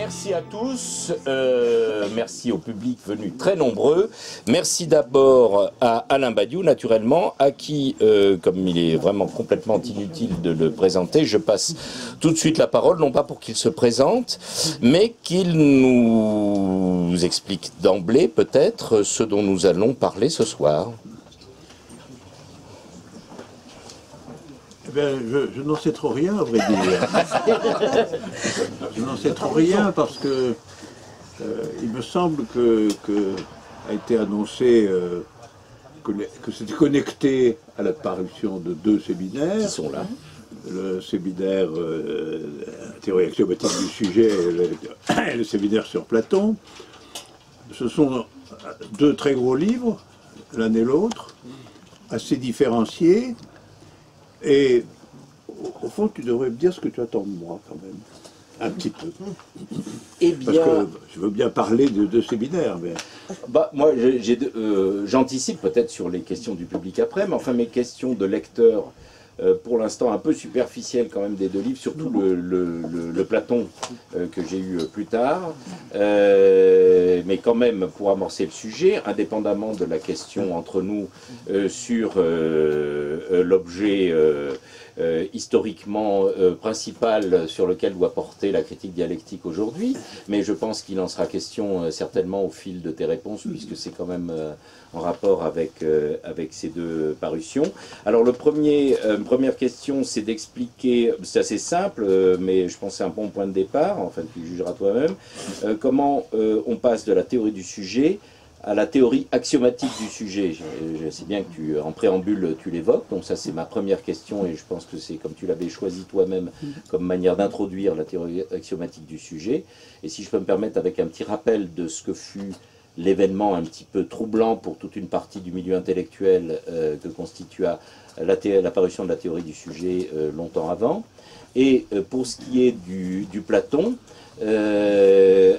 merci à tous, merci au public venu très nombreux. Merci d'abord à Alain Badiou, naturellement, à qui, comme il est vraiment complètement inutile de le présenter, je passe tout de suite la parole, non pas pour qu'il se présente, mais qu'il nous explique d'emblée, peut-être, ce dont nous allons parler ce soir. Eh bien, je n'en sais trop rien, à vrai dire. Je n'en sais trop rien parce que il me semble que a été annoncé que c'était connecté à la parution de 2 séminaires. Qui sont là. Le séminaire théorie axiomatique du sujet et le séminaire sur Platon. Ce sont 2 très gros livres, l'un et l'autre, assez différenciés. Et au fond, tu devrais me dire ce que tu attends de moi, quand même. Un petit peu. Eh bien, parce que je veux bien parler de séminaires, mais... Bah, moi, j'anticipe peut-être sur les questions du public après, mais enfin, mes questions de lecteur, pour l'instant un peu superficielles quand même des 2 livres, surtout le Platon que j'ai eu plus tard, mais quand même pour amorcer le sujet, indépendamment de la question entre nous sur l'objet historiquement principal sur lequel doit porter la critique dialectique aujourd'hui, mais je pense qu'il en sera question certainement au fil de tes réponses, puisque c'est quand même en rapport avec ces 2 parutions. Alors première question, c'est d'expliquer, c'est assez simple, mais je pense que c'est un bon point de départ, enfin tu jugeras toi-même, comment on passe de la théorie du sujet à la théorie axiomatique du sujet. Je sais bien que en préambule tu l'évoques, donc ça c'est ma première question et je pense que c'est comme tu l'avais choisi toi-même comme manière d'introduire la théorie axiomatique du sujet. Et si je peux me permettre avec un petit rappel de ce que fut l'événement un petit peu troublant pour toute une partie du milieu intellectuel que constitua l'apparition de la théorie du sujet longtemps avant. Et pour ce qui est du Platon,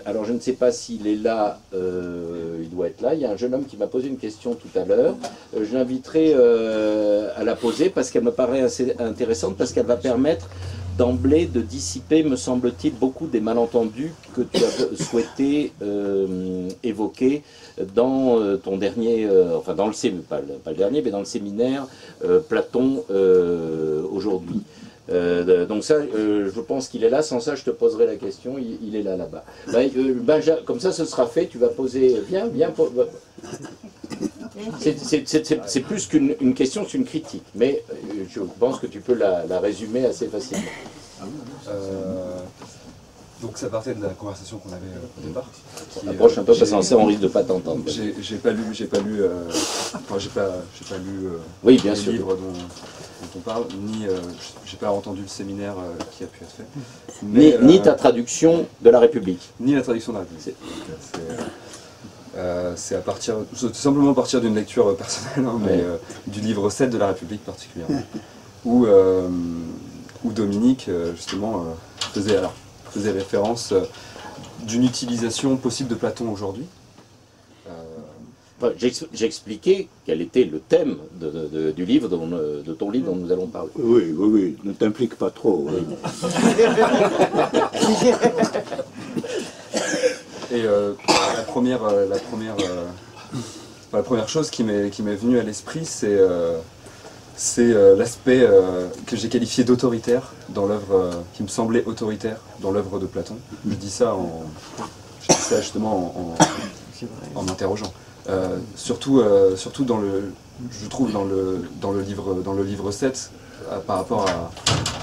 alors je ne sais pas s'il est là, il doit être là. Il y a un jeune homme qui m'a posé une question tout à l'heure. Je l'inviterai à la poser parce qu'elle me paraît assez intéressante, parce qu'elle va permettre d'emblée de dissiper, me semble-t-il, beaucoup des malentendus que tu as souhaité évoquer dans ton dernier, enfin dans le pas le dernier, mais dans le séminaire Platon aujourd'hui. Donc ça, je pense qu'il est là. Sans ça, je te poserai la question. Il est là-bas. Comme ça, ce sera fait. Tu vas poser. Viens. C'est plus qu'une question, c'est une critique. Mais je pense que tu peux la résumer assez facilement. Donc ça partait de la conversation qu'on avait au départ. Approche un peu parce que on risque de pas t'entendre. J'ai pas lu oui, bien les sûr. livres dont on parle, ni j'ai pas entendu le séminaire qui a pu être fait. Ni ta traduction de la République. Ni la traduction de la République. C'est tout simplement à partir d'une lecture personnelle, hein, mais du livre 7 de la République particulièrement, où Dominique justement faisait référence d'une utilisation possible de Platon aujourd'hui. J'ai expliqué quel était le thème du livre, de ton livre dont nous allons parler. Oui, ne t'implique pas trop. Oui. Et la première chose qui m'est venue à l'esprit, c'est l'aspect que j'ai qualifié d'autoritaire dans l'œuvre, qui me semblait autoritaire dans l'œuvre de Platon. Je dis ça justement en m'interrogeant. Surtout je trouve dans le livre 7, par rapport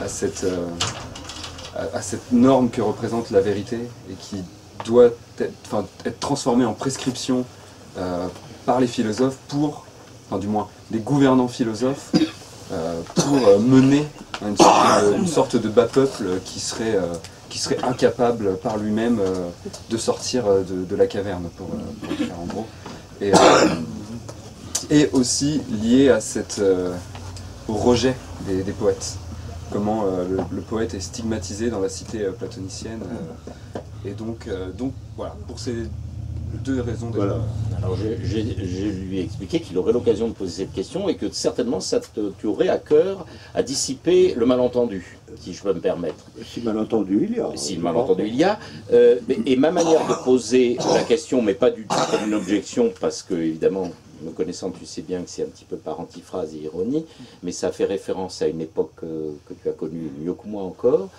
à cette norme que représente la vérité et qui doit être transformée en prescription par les philosophes du moins les gouvernants philosophes pour mener une sorte de bas peuple qui serait incapable par lui-même de sortir de la caverne, pour le faire en gros. Et aussi lié à au rejet des poètes. Comment le poète est stigmatisé dans la cité platonicienne. Et donc voilà, pour ces 2 raisons déjà. Voilà. Alors je lui ai expliqué qu'il aurait l'occasion de poser cette question et que certainement tu aurais à cœur à dissiper le malentendu, si je peux me permettre. Si malentendu il y a. Si malentendu il y a. Et ma manière de poser la question, mais pas du tout comme une objection, parce que évidemment, me connaissant, tu sais bien que c'est un petit peu par antiphrase et ironie, mais ça fait référence à une époque que tu as connue mieux que moi encore.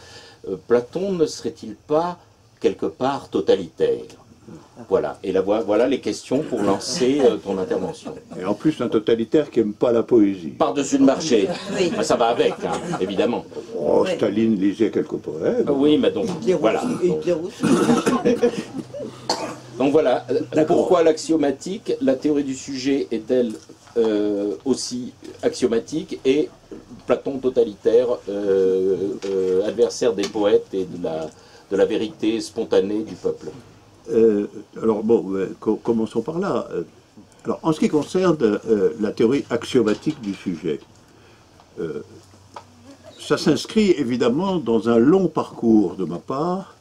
Platon ne serait-il pas quelque part totalitaire? Voilà, et là, voilà les questions pour lancer ton intervention. Et en plus, un totalitaire qui n'aime pas la poésie. Par-dessus le marché, Oui. ça va avec, hein, évidemment. Oh, Ouais. Staline lisait quelques poèmes. Oui, mais donc, voilà. Hitler aussi. Donc voilà, pourquoi l'axiomatique? La théorie du sujet est-elle aussi axiomatique, et Platon totalitaire, adversaire des poètes et de la vérité spontanée du peuple? Alors bon, commençons par là. Alors, en ce qui concerne la théorie axiomatique du sujet, ça s'inscrit évidemment dans un long parcours de ma part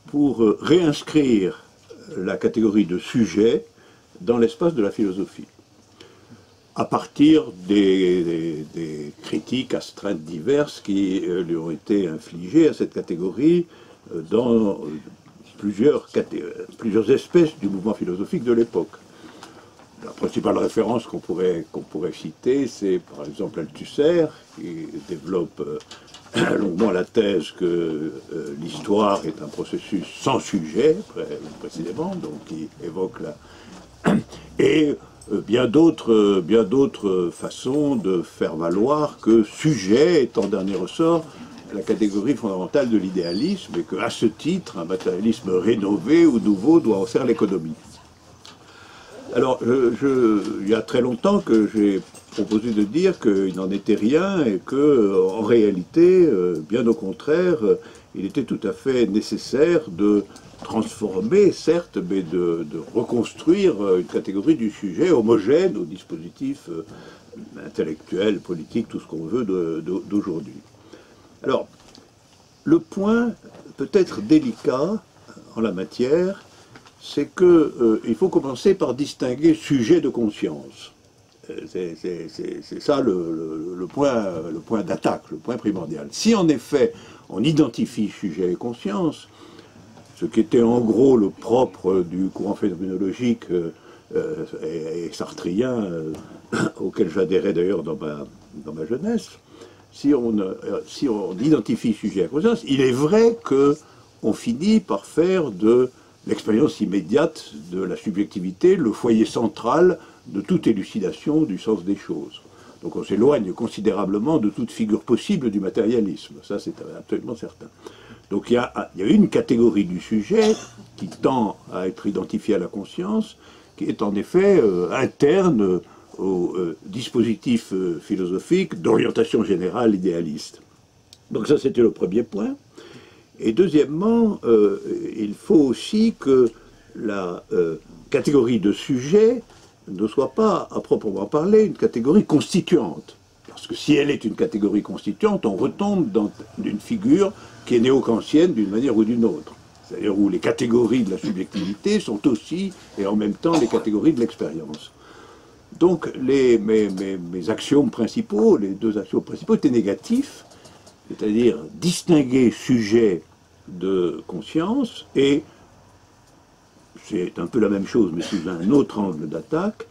pour réinscrire la catégorie de sujet dans l'espace de la philosophie, à partir des critiques astreintes diverses qui lui ont été infligées à cette catégorie dans plusieurs espèces du mouvement philosophique de l'époque. La principale référence qu'on pourrait citer, c'est par exemple Althusser, qui développe longuement la thèse que l'histoire est un processus sans sujet, précisément, donc qui évoque la... Et bien d'autres façons de faire valoir que sujet est en dernier ressort la catégorie fondamentale de l'idéalisme, et qu'à ce titre, un matérialisme rénové ou nouveau doit en faire l'économie. Alors, il y a très longtemps que j'ai proposé de dire qu'il n'en était rien, et que, en réalité, bien au contraire, il était tout à fait nécessaire de transformer, certes, mais de reconstruire une catégorie du sujet homogène au dispositif intellectuel, politique, tout ce qu'on veut d'aujourd'hui. Alors, le point peut-être délicat en la matière, c'est qu'il faut commencer par distinguer sujet de conscience. C'est ça le point d'attaque, le point primordial. Si en effet on identifie sujet et conscience, ce qui était en gros le propre du courant phénoménologique et sartrien, auquel j'adhérais d'ailleurs dans ma jeunesse, si on identifie sujet à conscience, il est vrai qu'on finit par faire de l'expérience immédiate de la subjectivité le foyer central de toute élucidation du sens des choses. Donc on s'éloigne considérablement de toute figure possible du matérialisme, ça c'est absolument certain. Donc il y a une catégorie du sujet qui tend à être identifiée à la conscience, qui est en effet interne au dispositif philosophique d'orientation générale idéaliste. Donc ça, c'était le premier point. Et deuxièmement, il faut aussi que la catégorie de sujet ne soit pas, à proprement parler, une catégorie constituante. Parce que si elle est une catégorie constituante, on retombe dans une figure qui est néo-kantienne d'une manière ou d'une autre. C'est-à-dire où les catégories de la subjectivité sont aussi, et en même temps, les catégories de l'expérience. Donc mes axiomes principaux, les deux axiomes principaux étaient négatifs, c'est-à-dire distinguer sujet de conscience, et c'est un peu la même chose mais sous un autre angle d'attaque,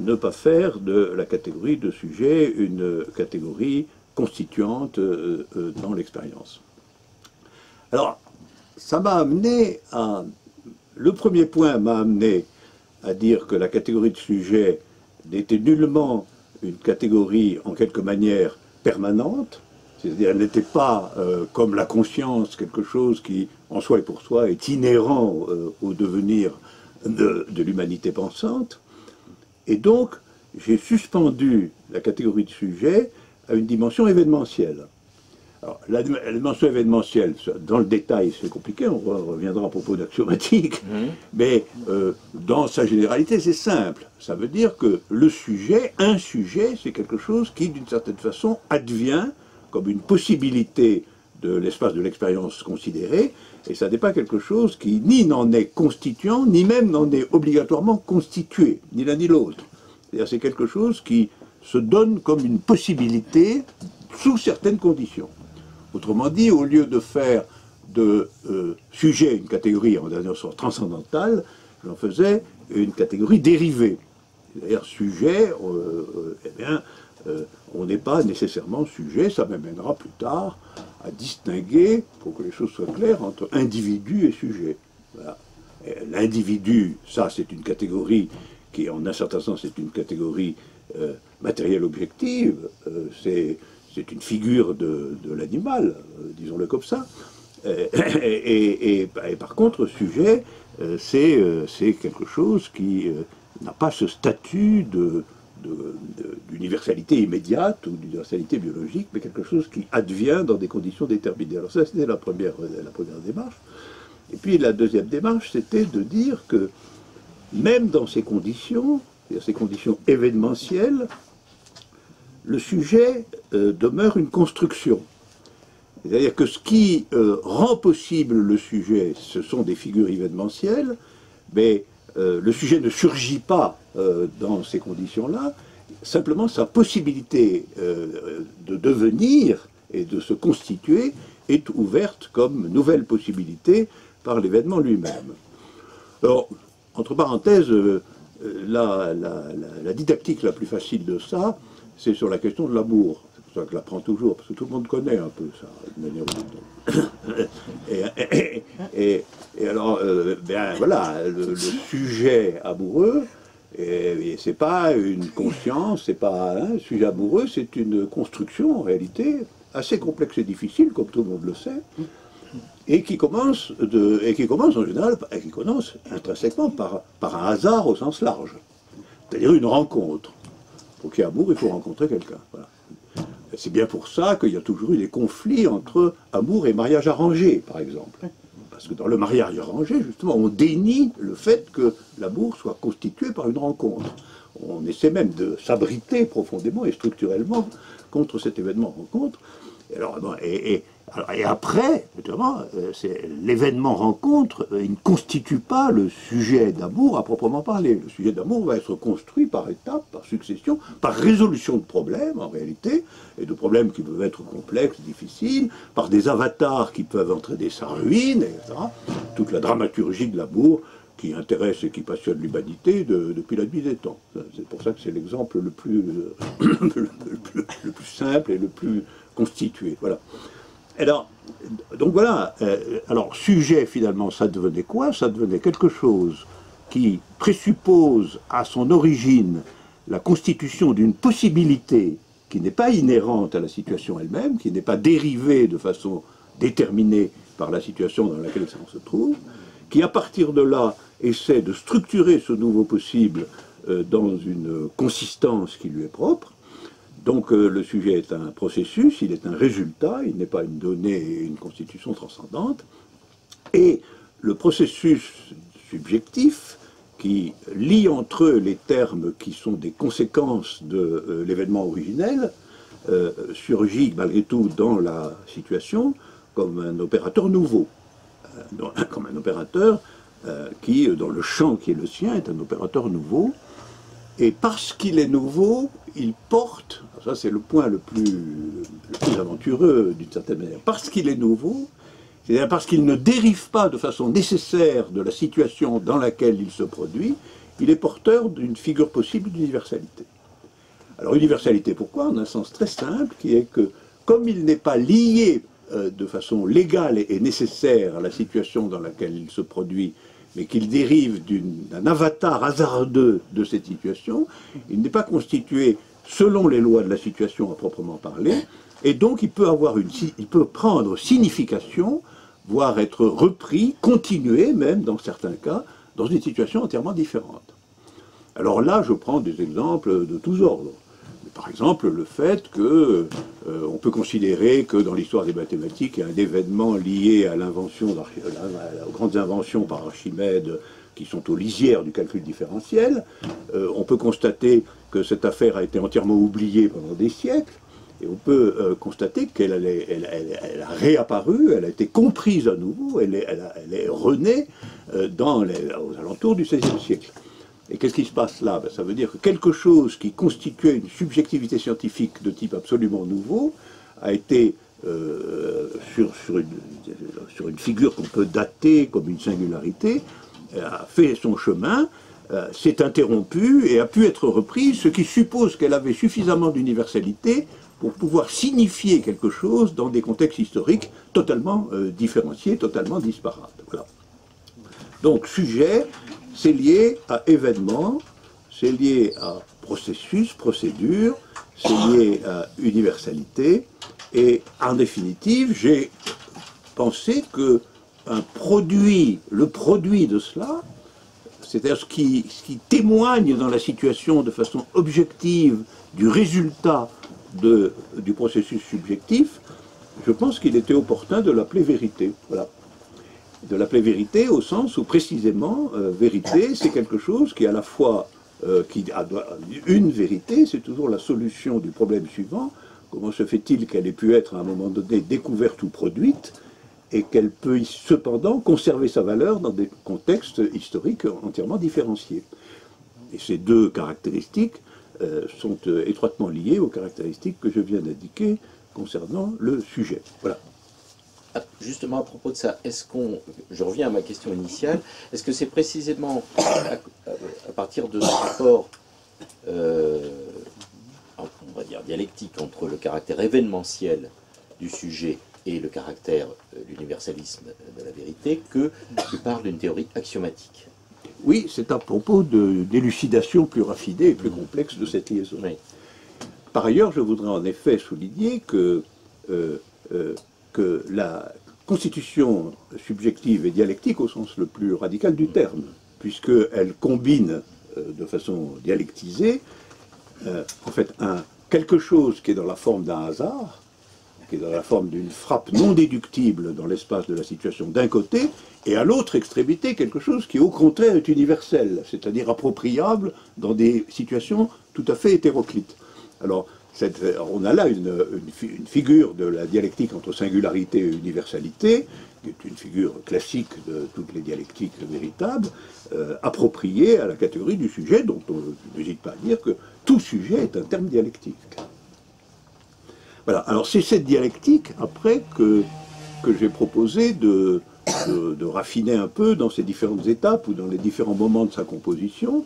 ne pas faire de la catégorie de sujet une catégorie constituante dans l'expérience. Alors, ça m'a amené à... Le premier point m'a amené à dire que la catégorie de sujet n'était nullement une catégorie, en quelque manière, permanente, c'est-à-dire elle n'était pas, comme la conscience, quelque chose qui, en soi et pour soi, est inhérent au devenir de l'humanité pensante. Et donc, j'ai suspendu la catégorie de sujet à une dimension événementielle. Alors, la dimension événementielle, dans le détail, c'est compliqué, on reviendra à propos d'axiomatique, mais dans sa généralité, c'est simple. Ça veut dire que le sujet, un sujet, c'est quelque chose qui, d'une certaine façon, advient comme une possibilité de l'espace de l'expérience considérée, et ça n'est pas quelque chose qui ni n'en est constituant, ni même n'en est obligatoirement constitué, ni l'un ni l'autre. C'est-à-dire c'est quelque chose qui se donne comme une possibilité sous certaines conditions. Autrement dit, au lieu de faire de sujet une catégorie en dernière sorte transcendantale, j'en faisais une catégorie dérivée. C'est-à-dire sujet, on n'est pas nécessairement sujet, ça m'amènera plus tard à distinguer, pour que les choses soient claires, entre individu et sujet. Voilà. L'individu, ça c'est une catégorie qui, en un certain sens, est une catégorie matérielle objective, c'est une figure de l'animal, disons-le comme ça. Et par contre, sujet, c'est quelque chose qui n'a pas ce statut d'universalité immédiate ou d'universalité biologique, mais quelque chose qui advient dans des conditions déterminées. Alors ça, c'était la première démarche. Et puis la deuxième démarche, c'était de dire que même dans ces conditions, c'est-à-dire ces conditions événementielles, le sujet demeure une construction. C'est-à-dire que ce qui rend possible le sujet, ce sont des figures événementielles, mais le sujet ne surgit pas dans ces conditions-là, simplement sa possibilité de devenir et de se constituer est ouverte comme nouvelle possibilité par l'événement lui-même. Alors, entre parenthèses, la didactique la plus facile de ça, c'est sur la question de l'amour. C'est pour ça que je l'apprends toujours, parce que tout le monde connaît un peu ça, d'une manière ou d'une autre. Et alors, ben voilà, le sujet amoureux, c'est pas une conscience, c'est pas un sujet amoureux, c'est une construction en réalité assez complexe et difficile, comme tout le monde le sait, et qui commence en général, et qui commence intrinsèquement par un hasard au sens large, c'est-à-dire une rencontre. Pour qu'il y ait amour, il faut rencontrer quelqu'un. Voilà. C'est bien pour ça qu'il y a toujours eu des conflits entre amour et mariage arrangé, par exemple. Parce que dans le mariage arrangé, justement, on dénie le fait que l'amour soit constitué par une rencontre. On essaie même de s'abriter profondément et structurellement contre cet événement rencontre. Et après, l'événement rencontre, il ne constitue pas le sujet d'amour à proprement parler. Le sujet d'amour va être construit par étapes, par succession, par résolution de problèmes en réalité, et de problèmes qui peuvent être complexes, difficiles, par des avatars qui peuvent entraîner sa ruine, etc. Toute la dramaturgie de l'amour qui intéresse et qui passionne l'humanité depuis la nuit des temps. C'est pour ça que c'est l'exemple le plus simple et le plus constitué. Voilà. Alors, donc voilà, alors sujet finalement, ça devenait quoi? Ça devenait quelque chose qui présuppose à son origine la constitution d'une possibilité qui n'est pas inhérente à la situation elle-même, qui n'est pas dérivée de façon déterminée par la situation dans laquelle ça se trouve, qui à partir de là essaie de structurer ce nouveau possible dans une consistance qui lui est propre. Donc le sujet est un processus, il est un résultat, il n'est pas une donnée et une constitution transcendante. Et le processus subjectif, qui lie entre eux les termes qui sont des conséquences de l'événement originel, surgit malgré tout dans la situation comme un opérateur nouveau, comme un opérateur qui, dans le champ qui est le sien, est un opérateur nouveau. Et parce qu'il est nouveau, il porte, ça c'est le point le plus aventureux d'une certaine manière, parce qu'il est nouveau, c'est-à-dire parce qu'il ne dérive pas de façon nécessaire de la situation dans laquelle il se produit, il est porteur d'une figure possible d'universalité. Alors universalité, pourquoi? En un sens très simple, qui est que comme il n'est pas lié de façon légale et nécessaire à la situation dans laquelle il se produit, mais qu'il dérive d'un avatar hasardeux de cette situation, il n'est pas constitué selon les lois de la situation à proprement parler, et donc il peut prendre signification, voire être repris, continué même dans certains cas, dans une situation entièrement différente. Alors là, je prends des exemples de tous ordres. Par exemple, le fait qu'on peut considérer que dans l'histoire des mathématiques, il y a un événement lié à l'invention, aux grandes inventions par Archimède qui sont aux lisières du calcul différentiel. On peut constater que cette affaire a été entièrement oubliée pendant des siècles. Et on peut constater qu'elle elle a réapparu, elle a été comprise à nouveau, elle est renée aux alentours du XVIe siècle. Et qu'est-ce qui se passe là? Ça veut dire que quelque chose qui constituait une subjectivité scientifique de type absolument nouveau a été sur une figure qu'on peut dater comme une singularité, a fait son chemin, s'est interrompue et a pu être reprise, ce qui suppose qu'elle avait suffisamment d'universalité pour pouvoir signifier quelque chose dans des contextes historiques totalement différenciés, totalement disparates. Voilà. Donc sujet, c'est lié à événement, c'est lié à processus, procédure, c'est lié à universalité, et en définitive, j'ai pensé que le produit de cela, c'est-à-dire ce qui témoigne dans la situation de façon objective du résultat du processus subjectif, je pense qu'il était opportun de l'appeler vérité. Voilà. De l'appeler vérité au sens où précisément, vérité, c'est quelque chose qui à la fois, une vérité, c'est toujours la solution du problème suivant. Comment se fait-il qu'elle ait pu être à un moment donné découverte ou produite, et qu'elle peut cependant conserver sa valeur dans des contextes historiques entièrement différenciés. Et ces deux caractéristiques sont étroitement liées aux caractéristiques que je viens d'indiquer concernant le sujet. Voilà. Justement, à propos de ça, je reviens à ma question initiale, est-ce que c'est précisément à partir de ce rapport, on va dire dialectique, entre le caractère événementiel du sujet et le caractère, l'universalisme de la vérité, que tu parles d'une théorie axiomatique? Oui, c'est à propos d'élucidation plus raffinée et plus complexe de cette liaison. Oui. Par ailleurs, je voudrais en effet souligner que la constitution subjective et dialectique au sens le plus radical du terme, puisqu'elle combine de façon dialectisée, en fait, quelque chose qui est dans la forme d'un hasard, qui est dans la forme d'une frappe non déductible dans l'espace de la situation d'un côté, et à l'autre extrémité, quelque chose qui au contraire est universel, c'est-à-dire appropriable dans des situations tout à fait hétéroclites. Alors, on a là une figure de la dialectique entre singularité et universalité, qui est une figure classique de toutes les dialectiques véritables, appropriée à la catégorie du sujet, dont on n'hésite pas à dire que tout sujet est un terme dialectique. Voilà, alors c'est cette dialectique, après, que j'ai proposé de raffiner un peu dans ses différentes étapes ou dans les différents moments de sa composition,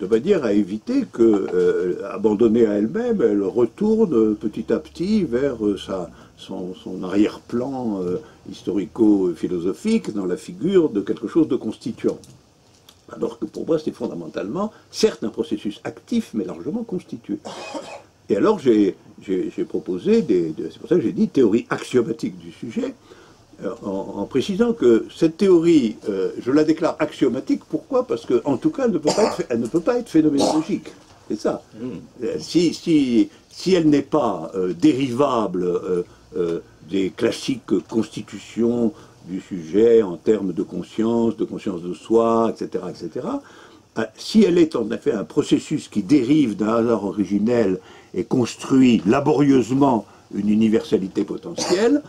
de manière à éviter que, abandonnée à elle-même, elle retourne petit à petit vers son arrière-plan historico-philosophique dans la figure de quelque chose de constituant. Alors que pour moi, c'est fondamentalement, certes, un processus actif, mais largement constitué. Et alors, j'ai proposé, c'est pour ça que j'ai dit théorie axiomatique du sujet, en précisant que cette théorie, je la déclare axiomatique. Pourquoi? Parce qu'en tout cas, elle ne peut pas être phénoménologique. C'est ça. Si elle n'est pas dérivable des classiques constitutions du sujet en termes de conscience de soi, etc., etc., si elle est en effet un processus qui dérive d'un hasard originel et construit laborieusement une universalité potentielle,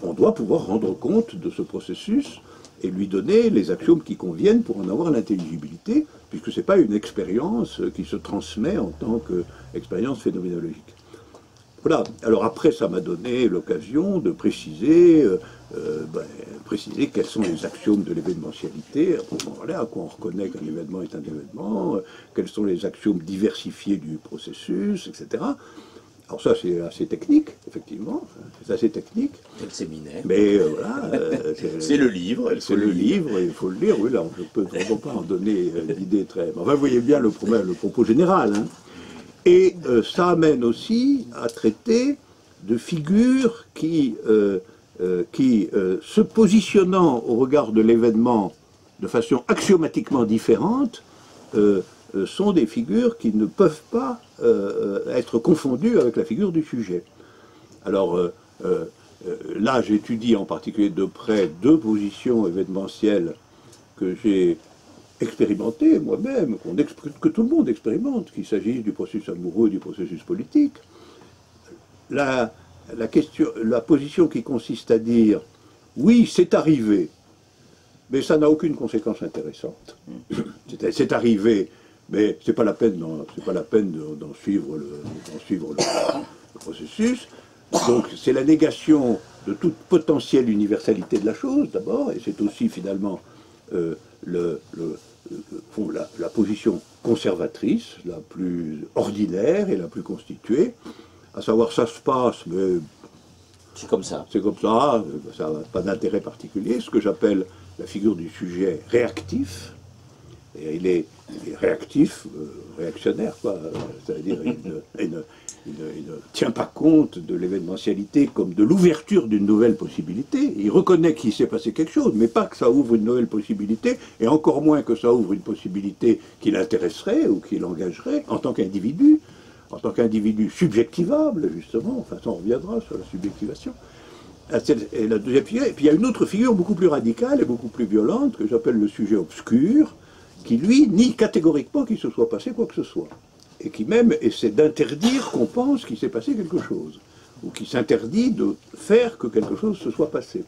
on doit pouvoir rendre compte de ce processus et lui donner les axiomes qui conviennent pour en avoir l'intelligibilité, puisque ce n'est pas une expérience qui se transmet en tant qu'expérience phénoménologique. Voilà. Alors après, ça m'a donné l'occasion de préciser quels sont les axiomes de l'événementialité, à quoi on reconnaît qu'un événement est un événement, quels sont les axiomes diversifiés du processus, etc. Alors ça, c'est assez technique, effectivement, c'est assez technique. C'est le séminaire. Mais voilà. C'est le livre. C'est le livre, il faut le lire, oui, là, je ne peux vraiment pas en donner l'idée très... Enfin, vous voyez bien le propos général, hein. Et ça amène aussi à traiter de figures qui se positionnant au regard de l'événement de façon axiomatiquement différente, sont des figures qui ne peuvent pas être confondues avec la figure du sujet. Alors là, j'étudie en particulier de près deux positions événementielles que j'ai expérimenté moi-même, que tout le monde expérimente, qu'il s'agisse du processus amoureux ou du processus politique. la position qui consiste à dire oui, c'est arrivé, mais ça n'a aucune conséquence intéressante. C'est arrivé, mais c'est pas la peine d'en suivre le processus. Donc c'est la négation de toute potentielle universalité de la chose d'abord, et c'est aussi finalement la position conservatrice, la plus ordinaire et la plus constituée, à savoir ça se passe, mais C'est comme ça. c'est comme ça n'a pas d'intérêt particulier, ce que j'appelle la figure du sujet réactif. Et il est réactif, réactionnaire, quoi. C'est-à-dire il ne tient pas compte de l'événementialité comme de l'ouverture d'une nouvelle possibilité. Il reconnaît qu'il s'est passé quelque chose, mais pas que ça ouvre une nouvelle possibilité, et encore moins que ça ouvre une possibilité qui l'intéresserait ou qui l'engagerait en tant qu'individu subjectivable, justement. Enfin, ça, on reviendra sur la subjectivation. Et la deuxième figure, et puis il y a une autre figure beaucoup plus radicale et beaucoup plus violente que j'appelle le sujet obscur, qui lui nie catégoriquement qu'il se soit passé quoi que ce soit, et qui même essaie d'interdire qu'on pense qu'il s'est passé quelque chose, ou qui s'interdit de faire que quelque chose se soit passé.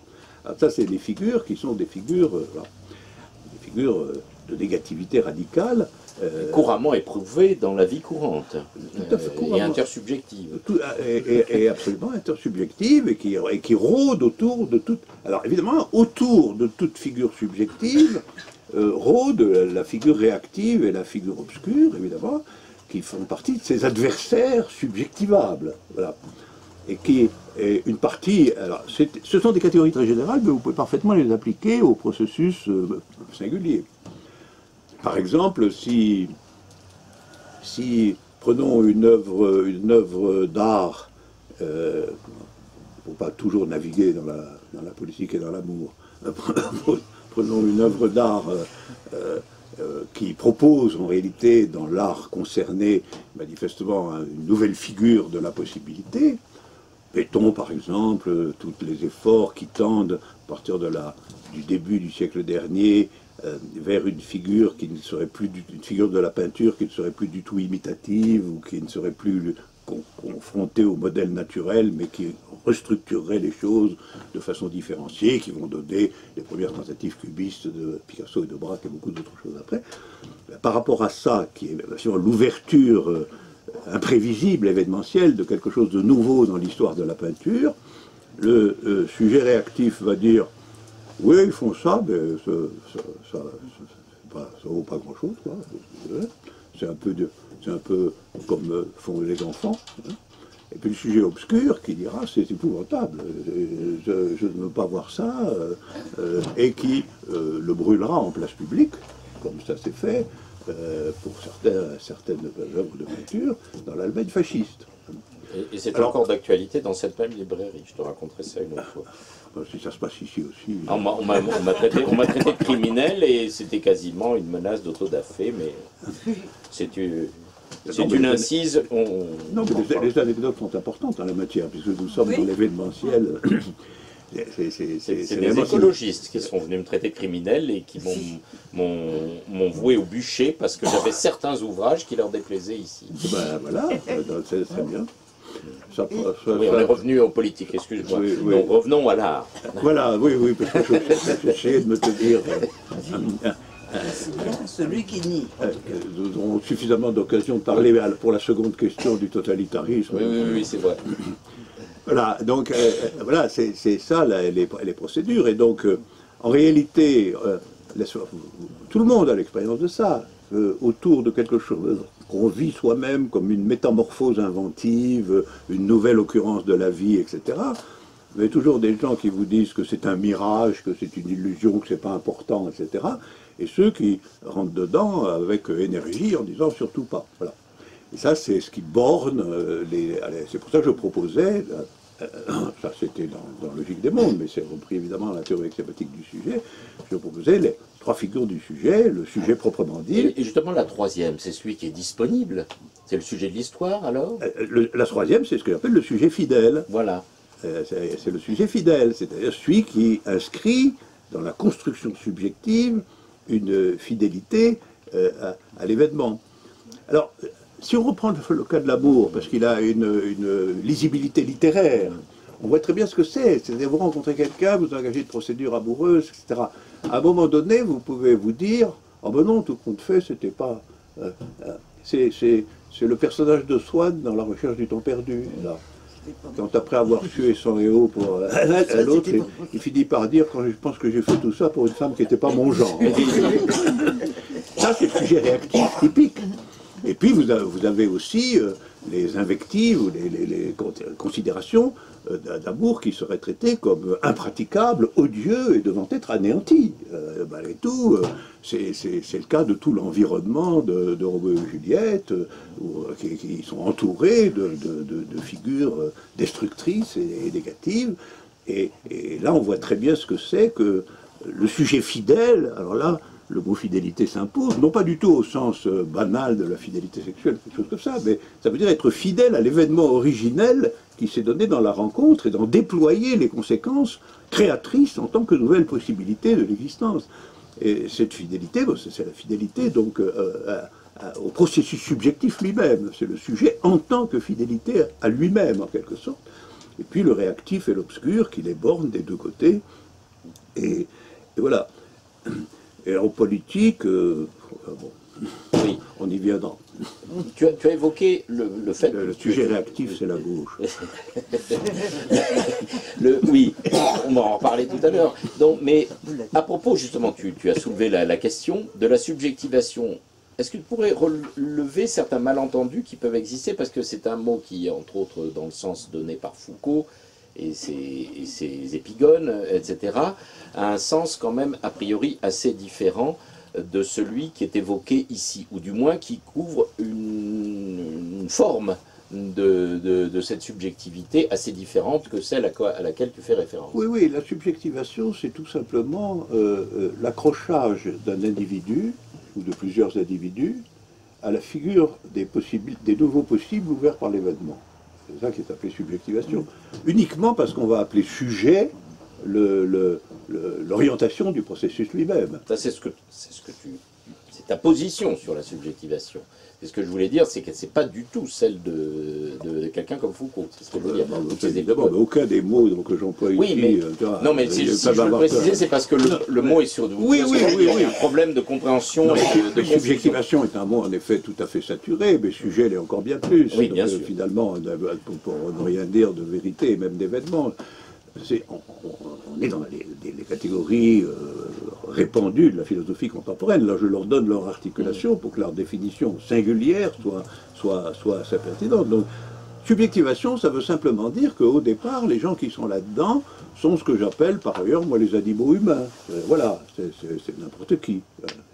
Alors ça, c'est des figures qui sont des figures de négativité radicale. Couramment éprouvée dans la vie courante. Tout à fait couramment. Et intersubjective. Et absolument intersubjective, et qui rôde autour de toute... Alors évidemment, autour de toute figure subjective, rôde la figure réactive et la figure obscure, évidemment, qui font partie de ces adversaires subjectivables. Voilà. Et qui est une partie... Alors, ce sont des catégories très générales, mais vous pouvez parfaitement les appliquer au processus singulier. Par exemple, si prenons une œuvre d'art, il ne faut pas toujours naviguer dans la politique et dans l'amour, prenons une œuvre d'art qui propose en réalité dans l'art concerné manifestement une nouvelle figure de la possibilité. Mettons par exemple tous les efforts qui tendent à partir du début du siècle dernier vers une figure qui ne serait plus une figure de la peinture qui ne serait plus du tout imitative ou qui ne serait plus confrontée au modèle naturel, mais qui restructurerait les choses de façon différenciée, qui vont donner les premières tentatives cubistes de Picasso et de Braque et beaucoup d'autres choses après. Par rapport à ça, qui est l'ouverture imprévisible, événementielle, de quelque chose de nouveau dans l'histoire de la peinture, le sujet réactif va dire oui, ils font ça, mais ça vaut pas grand-chose. C'est un peu comme font les enfants. Hein. Et puis le sujet obscur qui dira c'est épouvantable, je ne veux pas voir ça, et qui le brûlera en place publique, comme ça s'est fait pour certaines œuvres de peinture dans l'Allemagne fasciste. Et c'est encore d'actualité dans cette même librairie, je te raconterai ça une autre fois. Si ça se passe ici aussi. On m'a traité de criminel et c'était quasiment une menace d'autodafé, mais c'est une incise. Non, mais les anecdotes sont importantes en la matière, puisque nous sommes dans l'événementiel. C'est des écologistes qui sont venus me traiter de criminel et qui m'ont voué au bûcher parce que j'avais certains ouvrages qui leur déplaisaient ici. Ben voilà, c'est très bien. Oui, on est revenu aux politiques, excuse-moi. Oui. Donc revenons à l'art. Voilà, oui, parce que j'essayais de me tenir. C'est bien celui qui nie. Nous aurons suffisamment d'occasion de parler pour la seconde question du totalitarisme. Oui, c'est vrai. Voilà, donc voilà, c'est ça les procédures. Et donc, en réalité, tout le monde a l'expérience de ça, autour de quelque chose qu'on vit soi-même comme une métamorphose inventive, une nouvelle occurrence de la vie, etc. Vous avez toujours des gens qui vous disent que c'est un mirage, que c'est une illusion, que c'est pas important, etc. Et ceux qui rentrent dedans avec énergie en disant surtout pas. Voilà. Et ça, c'est ce qui borne c'est pour ça que je proposais, ça c'était dans Logique des mondes, mais c'est repris évidemment dans la théorie axiomatique du sujet, je proposais les trois figures du sujet, le sujet proprement dit. Et justement, la troisième, c'est celui qui est disponible. C'est le sujet de l'histoire, alors La troisième, c'est ce que j'appelle le sujet fidèle. Voilà. C'est le sujet fidèle, c'est-à-dire celui qui inscrit dans la construction subjective une fidélité à l'événement. Alors, si on reprend le cas de l'amour, parce qu'il a une lisibilité littéraire, on voit très bien ce que c'est. C'est-à-dire, vous rencontrez quelqu'un, vous engagez de procédure amoureuse, etc. À un moment donné, vous pouvez vous dire, « Ah ben non, tout compte fait, c'était pas... c'est le personnage de Swann dans La recherche du temps perdu, là. Quand après avoir tué son héros pour l'autre, il finit par dire, quand je pense que j'ai fait tout ça pour une femme qui n'était pas mon genre. Ça, c'est le sujet réactif typique. Et puis vous avez aussi les invectives ou les considérations d'amour qui seraient traitées comme impraticables, odieux et devant être anéantis. Malgré tout, c'est le cas de tout l'environnement de Roméo et Juliette, qui sont entourés de figures destructrices et négatives. Et là, on voit très bien ce que c'est que le sujet fidèle. Alors là, le mot fidélité s'impose, non pas du tout au sens banal de la fidélité sexuelle, quelque chose comme ça, mais ça veut dire être fidèle à l'événement originel qui s'est donné dans la rencontre et d'en déployer les conséquences créatrices en tant que nouvelle possibilité de l'existence. Et cette fidélité, c'est la fidélité donc au processus subjectif lui-même. C'est le sujet en tant que fidélité à lui-même, en quelque sorte. Et puis le réactif et l'obscur qui les bornent des deux côtés. Et voilà. Et en politique, oui. On y viendra. Tu as évoqué le fait... Le sujet réactif, c'est la gauche. Oui, on va en reparler tout à l'heure. Mais à propos, justement, tu as soulevé la question de la subjectivation. Est-ce que tu pourrais relever certains malentendus qui peuvent exister? Parce que c'est un mot qui, entre autres, dans le sens donné par Foucault, et ses épigones, etc., a un sens quand même a priori assez différent de celui qui est évoqué ici, ou du moins qui couvre une forme de cette subjectivité assez différente que celle à laquelle tu fais référence. Oui, la subjectivation, c'est tout simplement l'accrochage d'un individu, ou de plusieurs individus, à la figure des nouveaux possibles ouverts par l'événement. C'est ça qui est appelé subjectivation. Uniquement parce qu'on va appeler sujet l'orientation du processus lui-même. Ça, c'est ta position sur la subjectivation. C'est ce que je voulais dire, c'est que c'est pas du tout celle de quelqu'un comme Foucault. C'est ce que je veux dire. D'abord, aucun des mots que j'emploie oui, ici... Mais, non, mais si je veux le préciser, c'est parce que le mot est sur... Oui. Il y a un problème de compréhension de subjectivation est un mot, en effet, tout à fait saturé, mais sujet l'est encore bien plus. Oui, bien sûr. Finalement, pour ne rien dire de vérité, et même d'événement, on est dans les catégories répandues de la philosophie contemporaine. Là, je leur donne leur articulation pour que leur définition singulière soit assez pertinente. Donc, subjectivation, ça veut simplement dire qu'au départ, les gens qui sont là-dedans sont ce que j'appelle, par ailleurs, moi, les animaux humains. Voilà, c'est n'importe qui.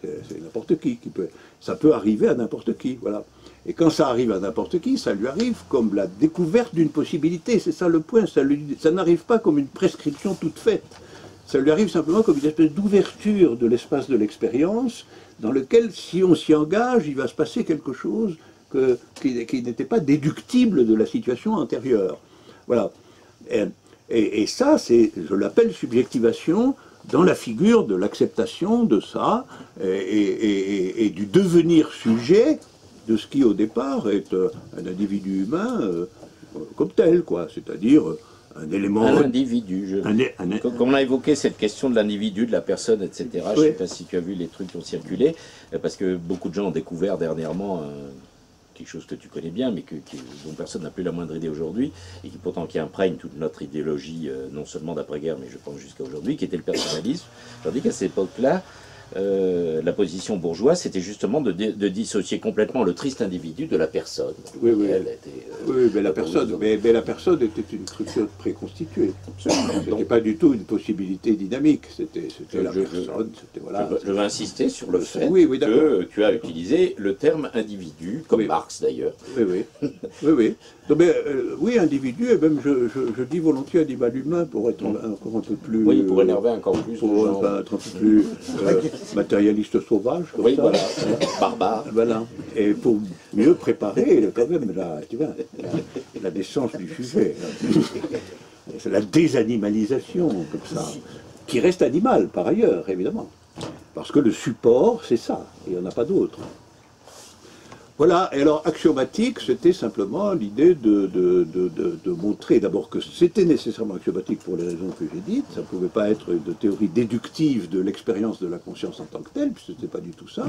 C'est n'importe qui peut... Ça peut arriver à n'importe qui, voilà. Et quand ça arrive à n'importe qui, ça lui arrive comme la découverte d'une possibilité. C'est ça le point. Ça n'arrive pas comme une prescription toute faite. Ça lui arrive simplement comme une espèce d'ouverture de l'espace de l'expérience dans lequel, si on s'y engage, il va se passer quelque chose qui n'était pas déductible de la situation antérieure. Voilà. Et ça, je l'appelle subjectivation dans la figure de l'acceptation de ça et du devenir sujet de ce qui, au départ, est un individu humain comme tel, quoi. C'est-à-dire un élément... Un individu. Comme on a évoqué cette question de l'individu, de la personne, etc., je ne sais pas si tu as vu les trucs qui ont circulé, parce que beaucoup de gens ont découvert dernièrement quelque chose que tu connais bien, mais dont personne n'a plus la moindre idée aujourd'hui, et qui imprègne toute notre idéologie, non seulement d'après-guerre, mais je pense jusqu'à aujourd'hui, qui était le personnalisme. Tandis qu'à cette époque-là, la position bourgeoise, c'était justement de dissocier complètement le triste individu de la personne. Oui, mais la personne était une structure préconstituée. Ce n'était pas du tout une possibilité dynamique. C'était la personne. Voilà. Je veux insister sur le fait que tu as utilisé le terme individu, comme Marx d'ailleurs. Oui, individu, et même je dis volontiers animal humain pour être encore un peu plus... Oui, pour énerver encore plus. Pour être un peu plus matérialiste sauvage. Oui, ça. Voilà, barbare. Voilà. Et pour mieux préparer quand même la naissance du sujet. C'est la désanimalisation, comme ça, qui reste animal par ailleurs, évidemment. Parce que le support, c'est ça, il n'y en a pas d'autre. Voilà, et alors axiomatique, c'était simplement l'idée de montrer d'abord que c'était nécessairement axiomatique pour les raisons que j'ai dites, ça ne pouvait pas être une théorie déductive de l'expérience de la conscience en tant que telle, puisque ce n'était pas du tout ça,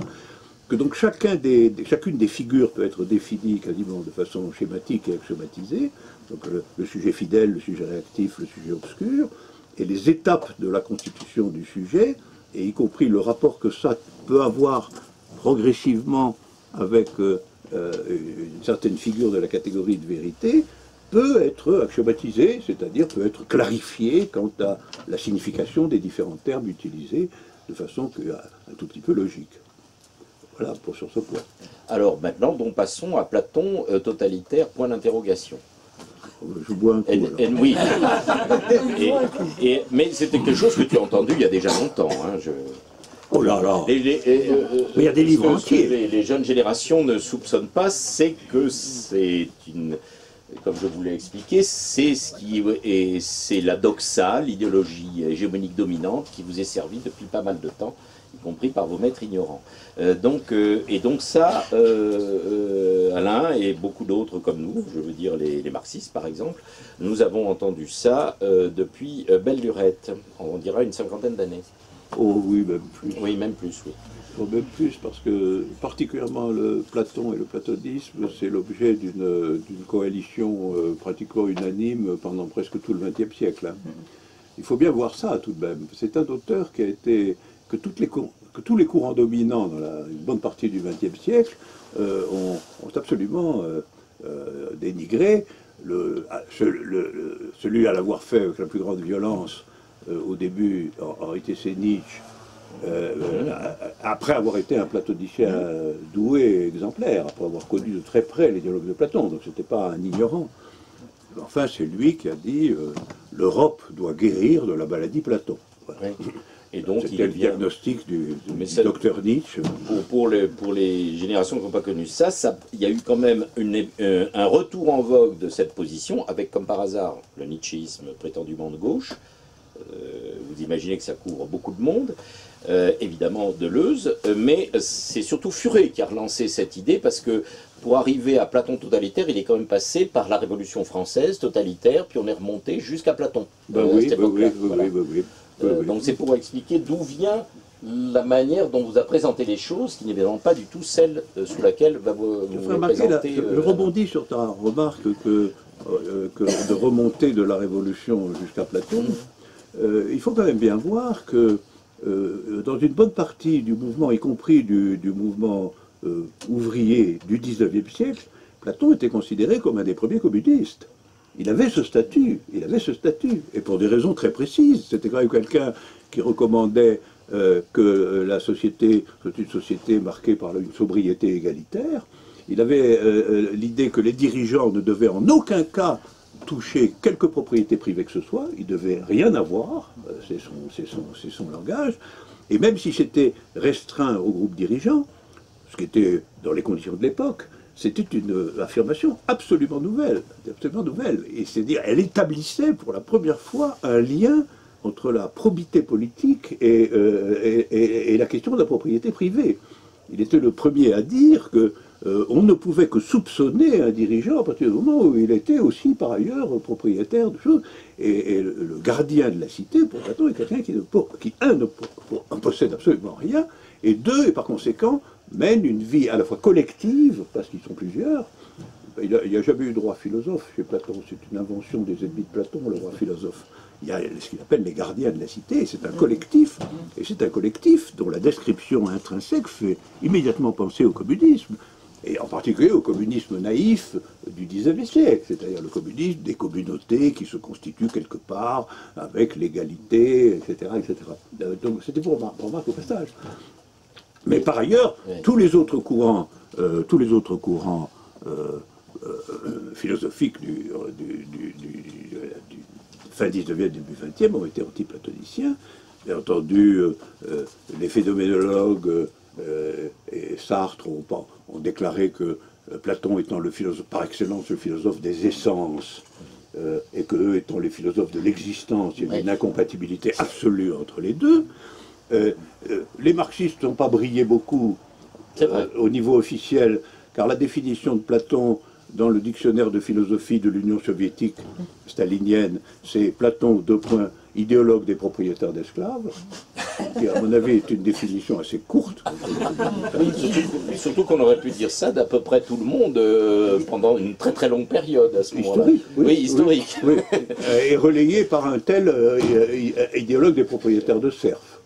que donc chacune des figures peut être définie quasiment de façon schématique et axiomatisée, donc le sujet fidèle, le sujet réactif, le sujet obscur, et les étapes de la constitution du sujet, et y compris le rapport que ça peut avoir progressivement avec une certaine figure de la catégorie de vérité, peut être axiomatisé, c'est-à-dire peut être clarifié quant à la signification des différents termes utilisés de façon un tout petit peu logique. Voilà sur ce point. Alors maintenant, passons à Platon, totalitaire, point d'interrogation. Je bois un coup. Oui. Mais c'était quelque chose que tu as entendu il y a déjà longtemps. Hein, Oh là là. Il y a des livres entiers. Ce que les jeunes générations ne soupçonnent pas, c'est que c'est une... Comme je vous l'ai expliqué, c'est la doxa, l'idéologie hégémonique dominante qui vous est servie depuis pas mal de temps, y compris par vos maîtres ignorants. Donc ça, Alain et beaucoup d'autres comme nous, je veux dire les marxistes par exemple, nous avons entendu ça depuis belle lurette, on dira une 50aine d'années. Oh oui, même plus. Oui, même plus, oui. Oh, même plus, parce que particulièrement le Platon et le platonisme, c'est l'objet d'une coalition pratiquement unanime pendant presque tout le XXe siècle. Hein. Il faut bien voir ça tout de même. C'est un auteur qui a été... que tous les courants dominants dans une bonne partie du XXe siècle ont absolument dénigré. Celui à l'avoir fait avec la plus grande violence au début, en réalité c'est Nietzsche, après avoir été un platonicien doué et exemplaire, après avoir connu de très près les dialogues de Platon, donc c'était pas un ignorant. Enfin, c'est lui qui a dit l'Europe doit guérir de la maladie Platon. Voilà. Oui. Et donc c'était le diagnostic du docteur Nietzsche. Pour les générations qui n'ont pas connu ça, il y a eu quand même un retour en vogue de cette position, avec comme par hasard le nietzschéisme prétendument de gauche. Vous imaginez que ça couvre beaucoup de monde, évidemment Deleuze, mais c'est surtout Furet qui a relancé cette idée, parce que pour arriver à Platon totalitaire, il est quand même passé par la Révolution française totalitaire, puis on est remonté jusqu'à Platon. Oui. Donc c'est pour expliquer d'où vient la manière dont vous a présenté les choses, qui n'est évidemment pas du tout celle sous laquelle vous présentez... Je rebondis sur ta remarque que de remonter de la Révolution jusqu'à Platon. Il faut quand même bien voir que dans une bonne partie du mouvement, y compris du mouvement ouvrier du XIXe siècle, Platon était considéré comme un des premiers communistes. Il avait ce statut, et pour des raisons très précises. C'était quand même quelqu'un qui recommandait que la société soit une société marquée par une sobriété égalitaire. Il avait l'idée que les dirigeants ne devaient en aucun cas toucher quelque propriété privée que ce soit, il ne devait rien avoir, c'est son langage, et même si c'était restreint au groupe dirigeant, ce qui était dans les conditions de l'époque, c'était une affirmation absolument nouvelle, et c'est-à-dire elle établissait pour la première fois un lien entre la probité politique et la question de la propriété privée. Il était le premier à dire que on ne pouvait que soupçonner un dirigeant à partir du moment où il était aussi par ailleurs propriétaire de choses. Et le gardien de la cité, pour Platon, est quelqu'un qui, ne possède absolument rien, et deux, et par conséquent, mène une vie à la fois collective, parce qu'ils sont plusieurs. Il n'y a jamais eu de roi philosophe chez Platon, c'est une invention des ennemis de Platon, le roi philosophe. Il y a ce qu'il appelle les gardiens de la cité, c'est un collectif, et c'est un collectif dont la description intrinsèque fait immédiatement penser au communisme, et en particulier au communisme naïf du XIXe siècle, c'est-à-dire le communisme des communautés qui se constituent quelque part avec l'égalité, etc., etc. Donc c'était pour remarquer au passage. Mais par ailleurs, tous les autres courants philosophiques du fin 19e, début 20e ont été anti-platoniciens. Bien entendu, les phénoménologues et Sartre ont déclaré que Platon étant le philosophe par excellence, le philosophe des essences, et qu'eux étant les philosophes de l'existence, il y a une incompatibilité absolue entre les deux. Les marxistes n'ont pas brillé beaucoup au niveau officiel, car la définition de Platon dans le dictionnaire de philosophie de l'Union soviétique stalinienne, c'est Platon, deux points, idéologue des propriétaires d'esclaves, qui à mon avis est une définition assez courte. Oui, surtout qu'on aurait pu dire ça d'à peu près tout le monde pendant une très très longue période à ce moment-là. Historique, oui, historique. Oui, et relayé par un tel idéologue des propriétaires de serfs.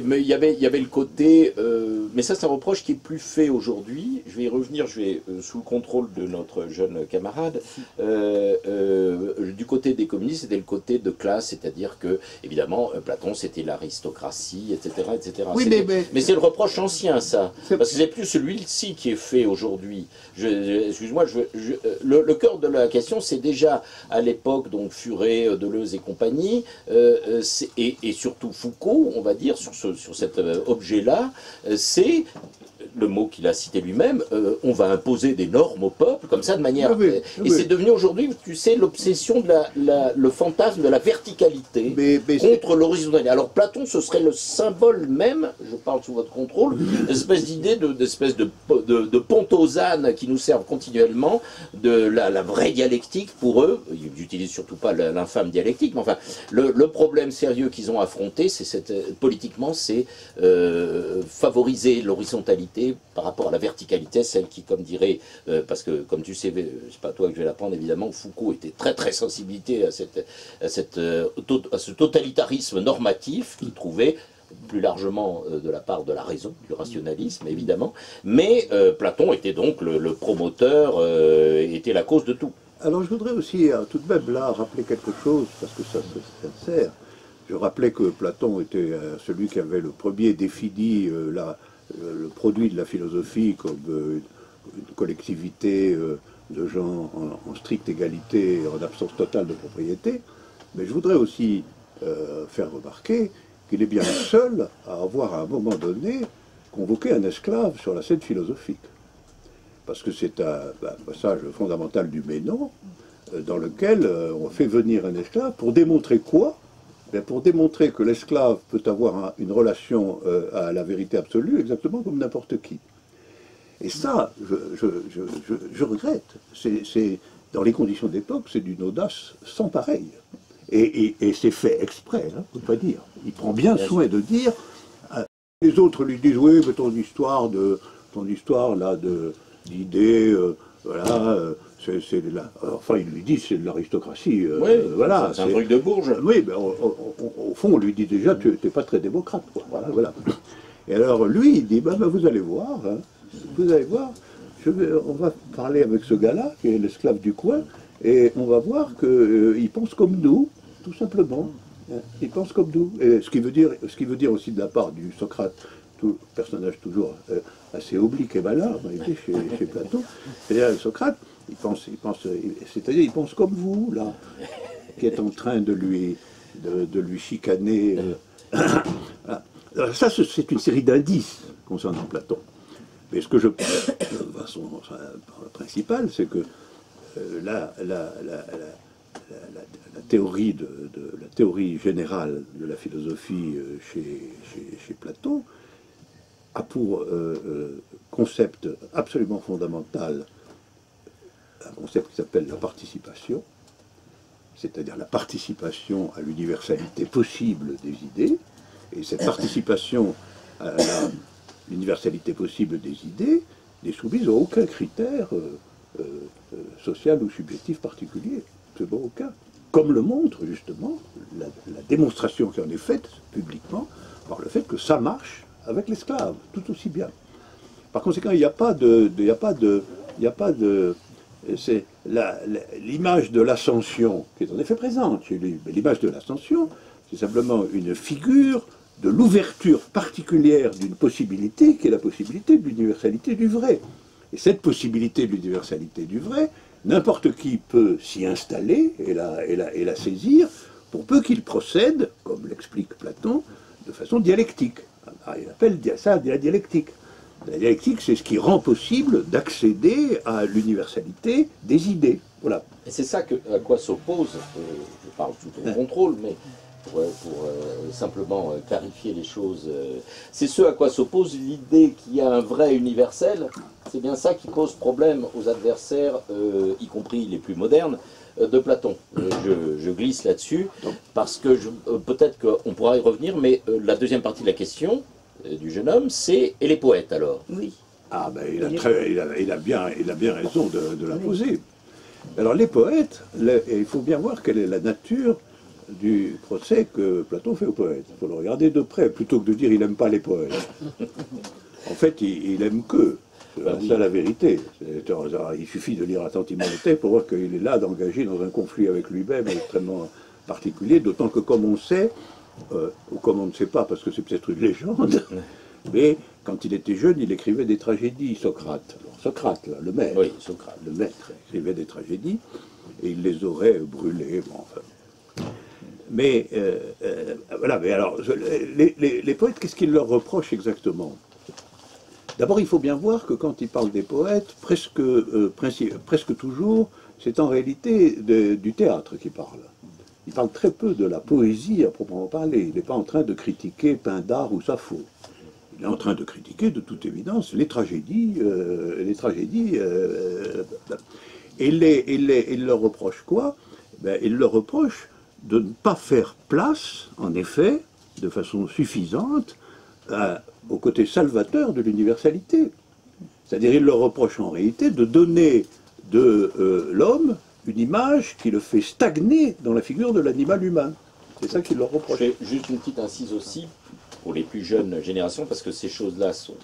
Mais il y avait le côté, mais ça c'est un reproche qui est plus fait aujourd'hui. Je vais y revenir, je vais sous le contrôle de notre jeune camarade. Du côté des communistes, c'était le côté de classe, c'est-à-dire que évidemment Platon c'était l'aristocratie, etc., etc. Oui, mais c'est le reproche ancien, ça, parce que c'est plus celui-ci qui est fait aujourd'hui. Excuse-moi, le cœur de la question, c'est déjà à l'époque donc Furet, Deleuze et compagnie. Et surtout Foucault, on va dire, sur cet objet-là, c'est le mot qu'il a cité lui-même, on va imposer des normes au peuple, comme ça, de manière... Et c'est devenu aujourd'hui, tu sais, l'obsession de le fantasme de la verticalité contre l'horizontalité. Alors Platon, ce serait le symbole même, je parle sous votre contrôle, d'espèce d'idée, d'espèce de pontosane qui nous servent continuellement, de la vraie dialectique pour eux. Ils n'utilisent surtout pas l'infâme dialectique, mais enfin, le problème sérieux qu'ils ont affronté, politiquement, c'est favoriser l'horizontalité par rapport à la verticalité, celle qui, comme dirait, parce que comme tu sais, c'est pas toi que je vais l'apprendre évidemment, Foucault était très très sensibilité à ce totalitarisme normatif qu'il trouvait plus largement de la part de la raison, du rationalisme évidemment, mais Platon était donc le promoteur, était la cause de tout. Alors je voudrais aussi tout de même là rappeler quelque chose, parce que ça sert. Je rappelais que Platon était celui qui avait le premier défini le produit de la philosophie comme une collectivité de gens en stricte égalité, en absence totale de propriété. Mais je voudrais aussi faire remarquer qu'il est bien le seul à avoir à un moment donné convoqué un esclave sur la scène philosophique. Parce que c'est un passage fondamental du Ménon, dans lequel on fait venir un esclave pour démontrer quoi? Pour démontrer que l'esclave peut avoir une relation à la vérité absolue exactement comme n'importe qui. Et ça, je regrette. Dans les conditions d'époque, c'est d'une audace sans pareille. Et c'est fait exprès, hein, on peut pas dire. Il prend bien soin de dire... les autres lui disent, oui, mais ton histoire là d'idées, voilà... enfin, il lui dit c'est de l'aristocratie. Oui, voilà, c'est un truc de bourge. Oui, mais au fond, on lui dit déjà, tu n'es pas très démocrate. Quoi. Voilà. Et alors, lui, il dit, vous allez voir, hein, on va parler avec ce gars-là, qui est l'esclave du coin, et on va voir qu'il pense comme nous, tout simplement. Hein, il pense comme nous. Et ce qui veut dire aussi de la part du Socrate, tout personnage toujours assez oblique et malin, chez Platon, c'est-à-dire le Socrate, il pense comme vous, là, qui est en train de lui chicaner. Voilà. Alors ça, c'est une série d'indices concernant Platon. Mais ce que je pense, de façon principale, c'est que la théorie générale de la philosophie chez Platon a pour concept absolument fondamental un concept qui s'appelle la participation, c'est-à-dire la participation à l'universalité possible des idées, et cette participation à l'universalité possible des idées n'est soumise à aucun critère social ou subjectif particulier, absolument aucun. Comme le montre justement la démonstration qui en est faite publiquement par le fait que ça marche avec l'esclave, tout aussi bien. Par conséquent, il n'y a pas de c'est l'image de l'ascension qui est en effet présente chez lui. Mais l'image de l'ascension, c'est simplement une figure de l'ouverture particulière d'une possibilité qui est la possibilité de l'universalité du vrai. Et cette possibilité de l'universalité du vrai, n'importe qui peut s'y installer et la saisir, pour peu qu'il procède, comme l'explique Platon, de façon dialectique. Il appelle ça la dialectique. La dialectique, c'est ce qui rend possible d'accéder à l'universalité des idées. Voilà. Et c'est ça à quoi s'oppose, je parle sous ton contrôle, mais simplement clarifier les choses. C'est ce à quoi s'oppose l'idée qu'il y a un vrai universel. C'est bien ça qui pose problème aux adversaires, y compris les plus modernes, de Platon. Je glisse là-dessus, parce que peut-être qu'on pourra y revenir, mais la deuxième partie de la question du jeune homme, c'est « et les poètes alors ?» Oui. Ah ben il a bien raison de la poser. Alors les poètes, il faut bien voir quelle est la nature du procès que Platon fait aux poètes. Il faut le regarder de près, plutôt que de dire il n'aime pas les poètes. En fait, il aime qu'eux. C'est ça la vérité. Il suffit de lire attentivement le texte pour voir qu'il est là d'engager dans un conflit avec lui-même extrêmement particulier, d'autant que comme on sait, ou comme on ne sait pas, parce que c'est peut-être une légende, mais quand il était jeune, il écrivait des tragédies, Socrate. Alors, Socrate, là, le maître. Oui, Socrate. Le maître écrivait des tragédies, et il les aurait brûlées. Bon, enfin. Mais voilà, mais alors, les poètes, qu'est-ce qu'ils leur reprochent exactement? D'abord, il faut bien voir que quand ils parlent des poètes, presque toujours, c'est en réalité du théâtre qu'ils parlent. Ils parlent très peu de la poésie à proprement parler. Il n'est pas en train de critiquer Pindare ou Sappho. Il est en train de critiquer, de toute évidence, les tragédies. Et il leur reproche quoi? Ben, il leur reproche de ne pas faire place, en effet, de façon suffisante, au côté salvateur de l'universalité. C'est-à-dire, il leur reproche en réalité de donner de l'homme une image qui le fait stagner dans la figure de l'animal humain. C'est ça qu'il leur reproche. Je fais juste une petite incise aussi, pour les plus jeunes générations, parce que ces choses-là sont,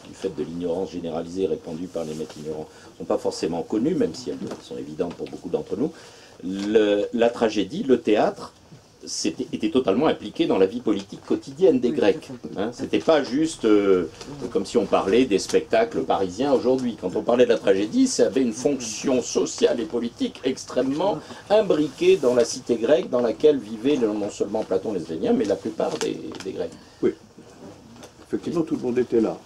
du fait de l'ignorance généralisée répandue par les maîtres ignorants, ne sont pas forcément connues, même si elles sont évidentes pour beaucoup d'entre nous. La tragédie, le théâtre, était totalement impliqué dans la vie politique quotidienne des Grecs. Hein. C'était pas juste comme si on parlait des spectacles parisiens aujourd'hui. Quand on parlait de la tragédie, ça avait une fonction sociale et politique extrêmement imbriquée dans la cité grecque dans laquelle vivaient non seulement Platon et les Athéniens, mais la plupart des Grecs. Oui. Effectivement, tout le monde était là,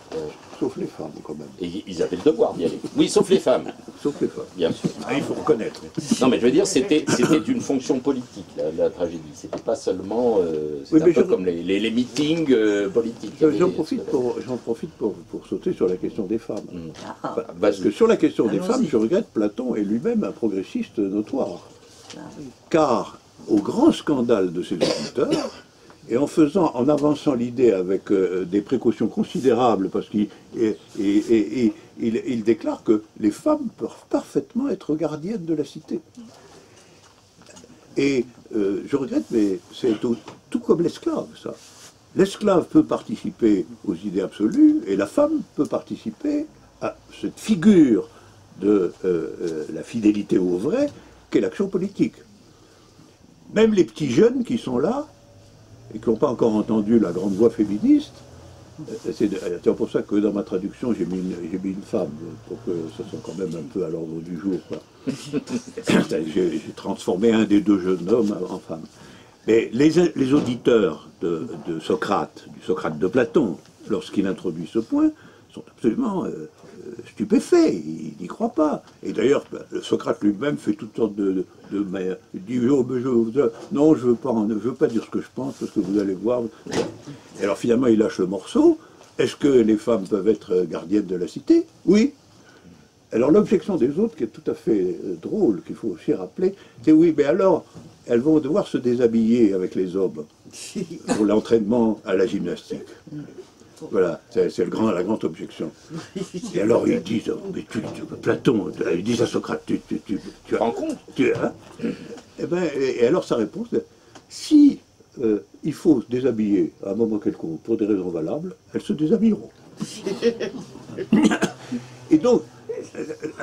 sauf les femmes quand même. Et ils avaient le devoir d'y aller. Oui, sauf les femmes. Sauf les femmes. Bien sûr. Ah, il faut reconnaître. Non, mais je veux dire, c'était une fonction politique, la tragédie. C'était pas seulement... c'est un peu comme les meetings politiques. J'en profite pour sauter sur la question des femmes. Parce que sur la question des femmes, je regrette, Platon est lui-même un progressiste notoire. Car, au grand scandale de ses auditeurs, et en avançant l'idée avec des précautions considérables, parce qu'il déclare que les femmes peuvent parfaitement être gardiennes de la cité. Et je regrette, mais c'est tout comme l'esclave, ça. L'esclave peut participer aux idées absolues, et la femme peut participer à cette figure de la fidélité au vrai, qu'est l'action politique. Même les petits jeunes qui sont là, et qui n'ont pas encore entendu la grande voix féministe, c'est pour ça que dans ma traduction j'ai mis une femme, pour que ça soit quand même un peu à l'ordre du jour. J'ai transformé un des deux jeunes hommes en femme. Mais les auditeurs de Socrate, du Socrate de Platon, lorsqu'il introduit ce point, sont absolument stupéfaits, ils n'y croient pas. Et d'ailleurs, Socrate lui-même fait toutes sortes de manières. Il dit oh, non, je ne veux pas dire ce que je pense, parce que vous allez voir. Et alors finalement, il lâche le morceau. Est-ce que les femmes peuvent être gardiennes de la cité? Oui. Alors l'objection des autres, qui est tout à fait drôle, qu'il faut aussi rappeler, c'est oui, mais alors, elles vont devoir se déshabiller avec les hommes pour l'entraînement à la gymnastique. Voilà, c'est la grande objection. Et alors ils disent, oh, mais Platon, ils disent à Socrate, tu rends compte hein? Et alors sa réponse, si il faut se déshabiller à un moment quelconque pour des raisons valables, elles se déshabilleront. Et donc,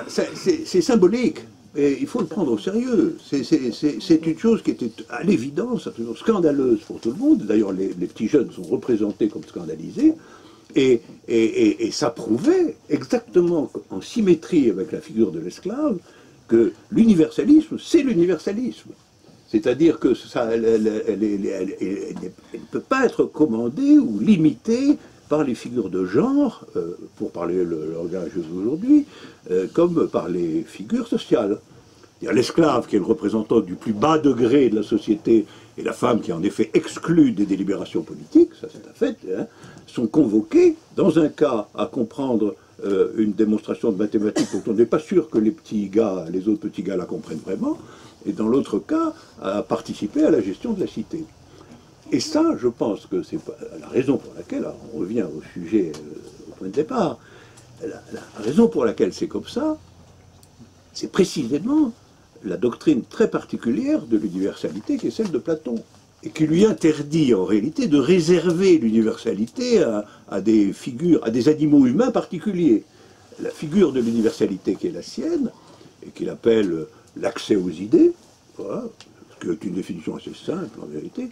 c'est symbolique. Et il faut le prendre au sérieux. C'est une chose qui était à l'évidence absolument scandaleuse pour tout le monde. D'ailleurs, les petits jeunes sont représentés comme scandalisés. Et ça prouvait exactement en symétrie avec la figure de l'esclave que l'universalisme, c'est l'universalisme. C'est-à-dire que elle ne peut pas être commandée ou limitée par les figures de genre, pour parler le langage d'aujourd'hui, comme par les figures sociales. C'est-à-dire l'esclave qui est le représentant du plus bas degré de la société et la femme qui est en effet exclue des délibérations politiques, ça c'est un fait, hein, sont convoqués, dans un cas, à comprendre une démonstration de mathématiques dont on n'est pas sûr que les petits gars, les autres petits gars la comprennent vraiment, et dans l'autre cas, à participer à la gestion de la cité. Et ça, je pense que c'est la raison pour laquelle, alors on revient au sujet, au point de départ, la raison pour laquelle c'est comme ça, c'est précisément la doctrine très particulière de l'universalité qui est celle de Platon, et qui lui interdit en réalité de réserver l'universalité à des figures, à des animaux humains particuliers. La figure de l'universalité qui est la sienne, et qu'il appelle l'accès aux idées, voilà, qui est une définition assez simple en vérité,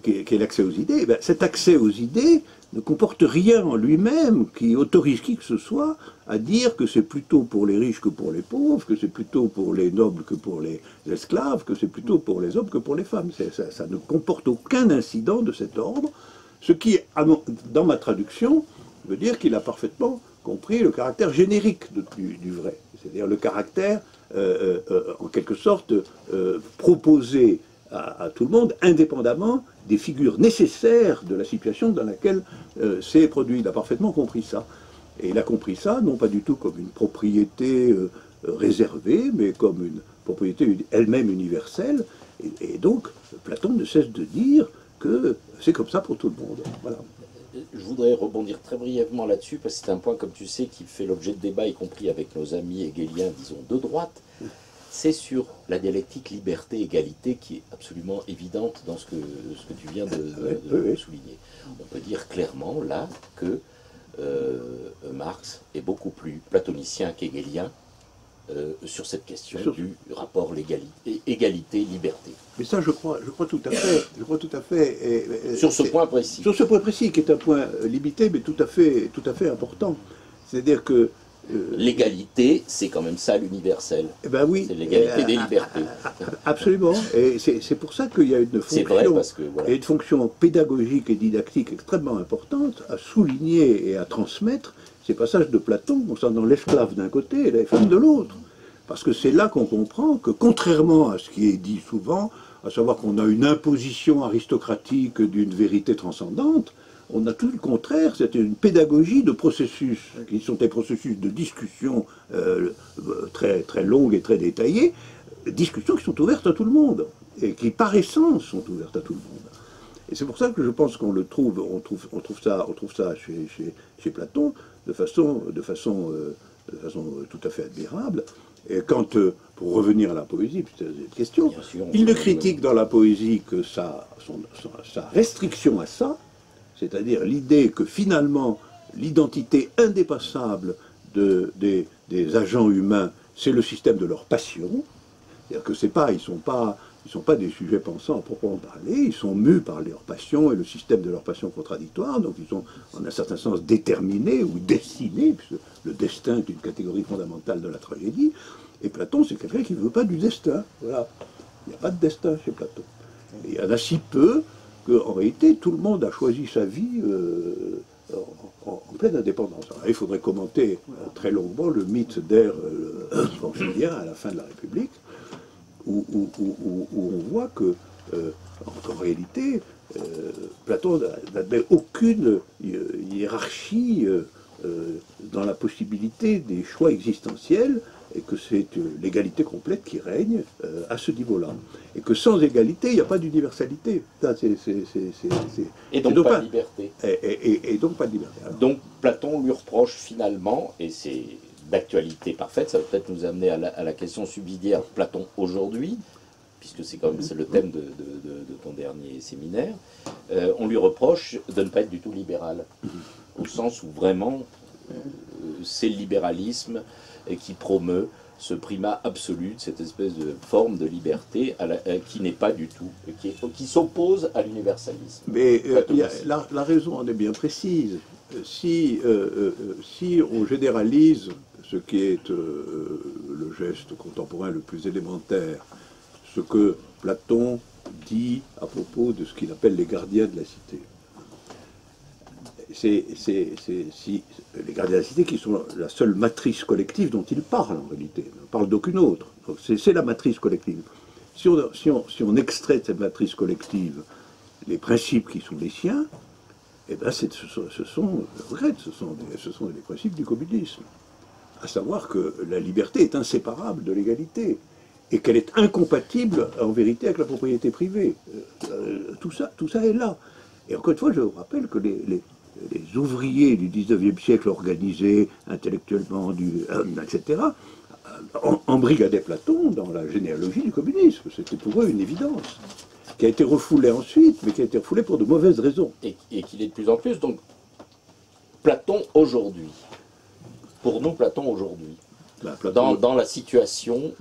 qui est l'accès aux idées, ben, cet accès aux idées ne comporte rien en lui-même qui autorise qui que ce soit à dire que c'est plutôt pour les riches que pour les pauvres, que c'est plutôt pour les nobles que pour les esclaves, que c'est plutôt pour les hommes que pour les femmes. Ça ne comporte aucun incident de cet ordre, ce qui, dans ma traduction, veut dire qu'il a parfaitement compris le caractère générique du vrai, c'est-à-dire le caractère, en quelque sorte, proposé à tout le monde, indépendamment des figures nécessaires de la situation dans laquelle c'est produit. Il a parfaitement compris ça. Et il a compris ça, non pas du tout comme une propriété réservée, mais comme une propriété elle-même universelle. Et donc, Platon ne cesse de dire que c'est comme ça pour tout le monde. Voilà. Je voudrais rebondir très brièvement là-dessus, parce que c'est un point, comme tu sais, qui fait l'objet de débats, y compris avec nos amis hegéliens, disons, de droite. C'est sur la dialectique liberté-égalité qui est absolument évidente dans ce que tu viens de souligner. On peut dire clairement là que Marx est beaucoup plus platonicien qu'hégélien sur cette question du rapport égalité-liberté. Mais ça, je crois tout à fait. Je crois tout à fait. Sur ce point précis. Sur ce point précis, qui est un point limité, mais tout à fait important. C'est-à-dire que l'égalité, c'est quand même ça l'universel. Eh ben oui, c'est l'égalité des libertés. Absolument. Et c'est pour ça qu'il y a une fonction, voilà. une fonction pédagogique et didactique extrêmement importante à souligner et à transmettre ces passages de Platon concernant l'esclave d'un côté et la femme de l'autre. Parce que c'est là qu'on comprend que, contrairement à ce qui est dit souvent, à savoir qu'on a une imposition aristocratique d'une vérité transcendante, on a tout le contraire, c'est une pédagogie de processus, qui sont des processus de discussion très, très longues et très détaillées, discussions qui sont ouvertes à tout le monde, et qui par essence sont ouvertes à tout le monde. Et c'est pour ça que je pense qu'on le trouve, on trouve ça chez Platon de façon tout à fait admirable. Et quand, pour revenir à la poésie, c'est une question, il ne critique dans la poésie que sa restriction à ça, c'est-à-dire l'idée que finalement l'identité indépassable des agents humains, c'est le système de leur passion, c'est-à-dire que ils sont pas des sujets pensants à proprement parler, ils sont mus par leur passion et le système de leur passion contradictoire, donc ils sont en un certain sens déterminés ou destinés, puisque le destin est une catégorie fondamentale de la tragédie, et Platon c'est quelqu'un qui ne veut pas du destin, voilà. Il n'y a pas de destin chez Platon. Et il y en a si peu qu'en réalité, tout le monde a choisi sa vie en pleine indépendance. Alors, il faudrait commenter très longuement le mythe d'Air Julien à la fin de la République, où on voit que, en réalité, Platon n'admet aucune hiérarchie dans la possibilité des choix existentiels, et que c'est l'égalité complète qui règne à ce niveau-là. Et que sans égalité, il n'y a pas d'universalité. Et donc pas de liberté. Et donc pas de liberté. Alors, donc Platon lui reproche finalement, et c'est d'actualité parfaite, ça va peut-être nous amener à la question subsidiaire Platon aujourd'hui, puisque c'est quand même le thème de ton dernier séminaire, on lui reproche de ne pas être du tout libéral, au sens où vraiment c'est le libéralisme qui promeut ce primat absolu de cette espèce de forme de liberté qui n'est pas du tout, qui s'oppose à l'universalisme. Mais la raison en est bien précise. Si on généralise ce qui est le geste contemporain le plus élémentaire, ce que Platon dit à propos de ce qu'il appelle les gardiens de la cité, les gardiens de la cité qui sont la seule matrice collective dont il parle en réalité. Il ne parle d'aucune autre. C'est la matrice collective. Si on extrait de cette matrice collective les principes qui sont les siens, eh ben ce sont les principes du communisme. À savoir que la liberté est inséparable de l'égalité et qu'elle est incompatible en vérité avec la propriété privée. Tout ça est là. Et encore une fois, je vous rappelle que les ouvriers du 19e siècle organisés intellectuellement, etc., embrigadaient Platon dans la généalogie du communisme. C'était pour eux une évidence, qui a été refoulée ensuite, mais qui a été refoulée pour de mauvaises raisons. Et qu'il est de plus en plus. Donc, Platon aujourd'hui. Pour nous, Platon aujourd'hui. Ben, Platon, dans la situation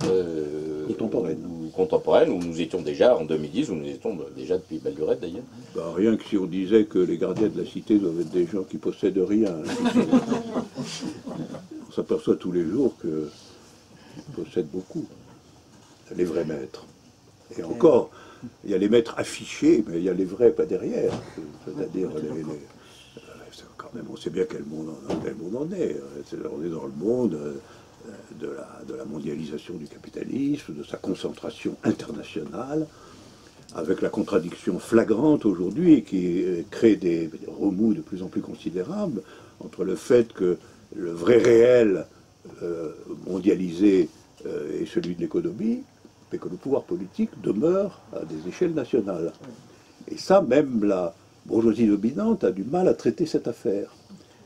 contemporaine, où nous étions déjà en 2010, où nous étions déjà depuis belle lurette d'ailleurs. Ben, rien que si on disait que les gardiens de la cité doivent être des gens qui possèdent rien. On s'aperçoit tous les jours qu'ils possèdent beaucoup. Les vrais maîtres. Et encore, il y a les maîtres affichés, mais il y a les vrais pas derrière. C'est-à-dire quand même, on sait bien quel monde on est. On est dans le monde de la mondialisation du capitalisme, de sa concentration internationale, avec la contradiction flagrante aujourd'hui et qui crée des remous de plus en plus considérables entre le fait que le vrai réel mondialisé est celui de l'économie, mais que le pouvoir politique demeure à des échelles nationales. Et ça, même la bourgeoisie dominante a du mal à traiter cette affaire.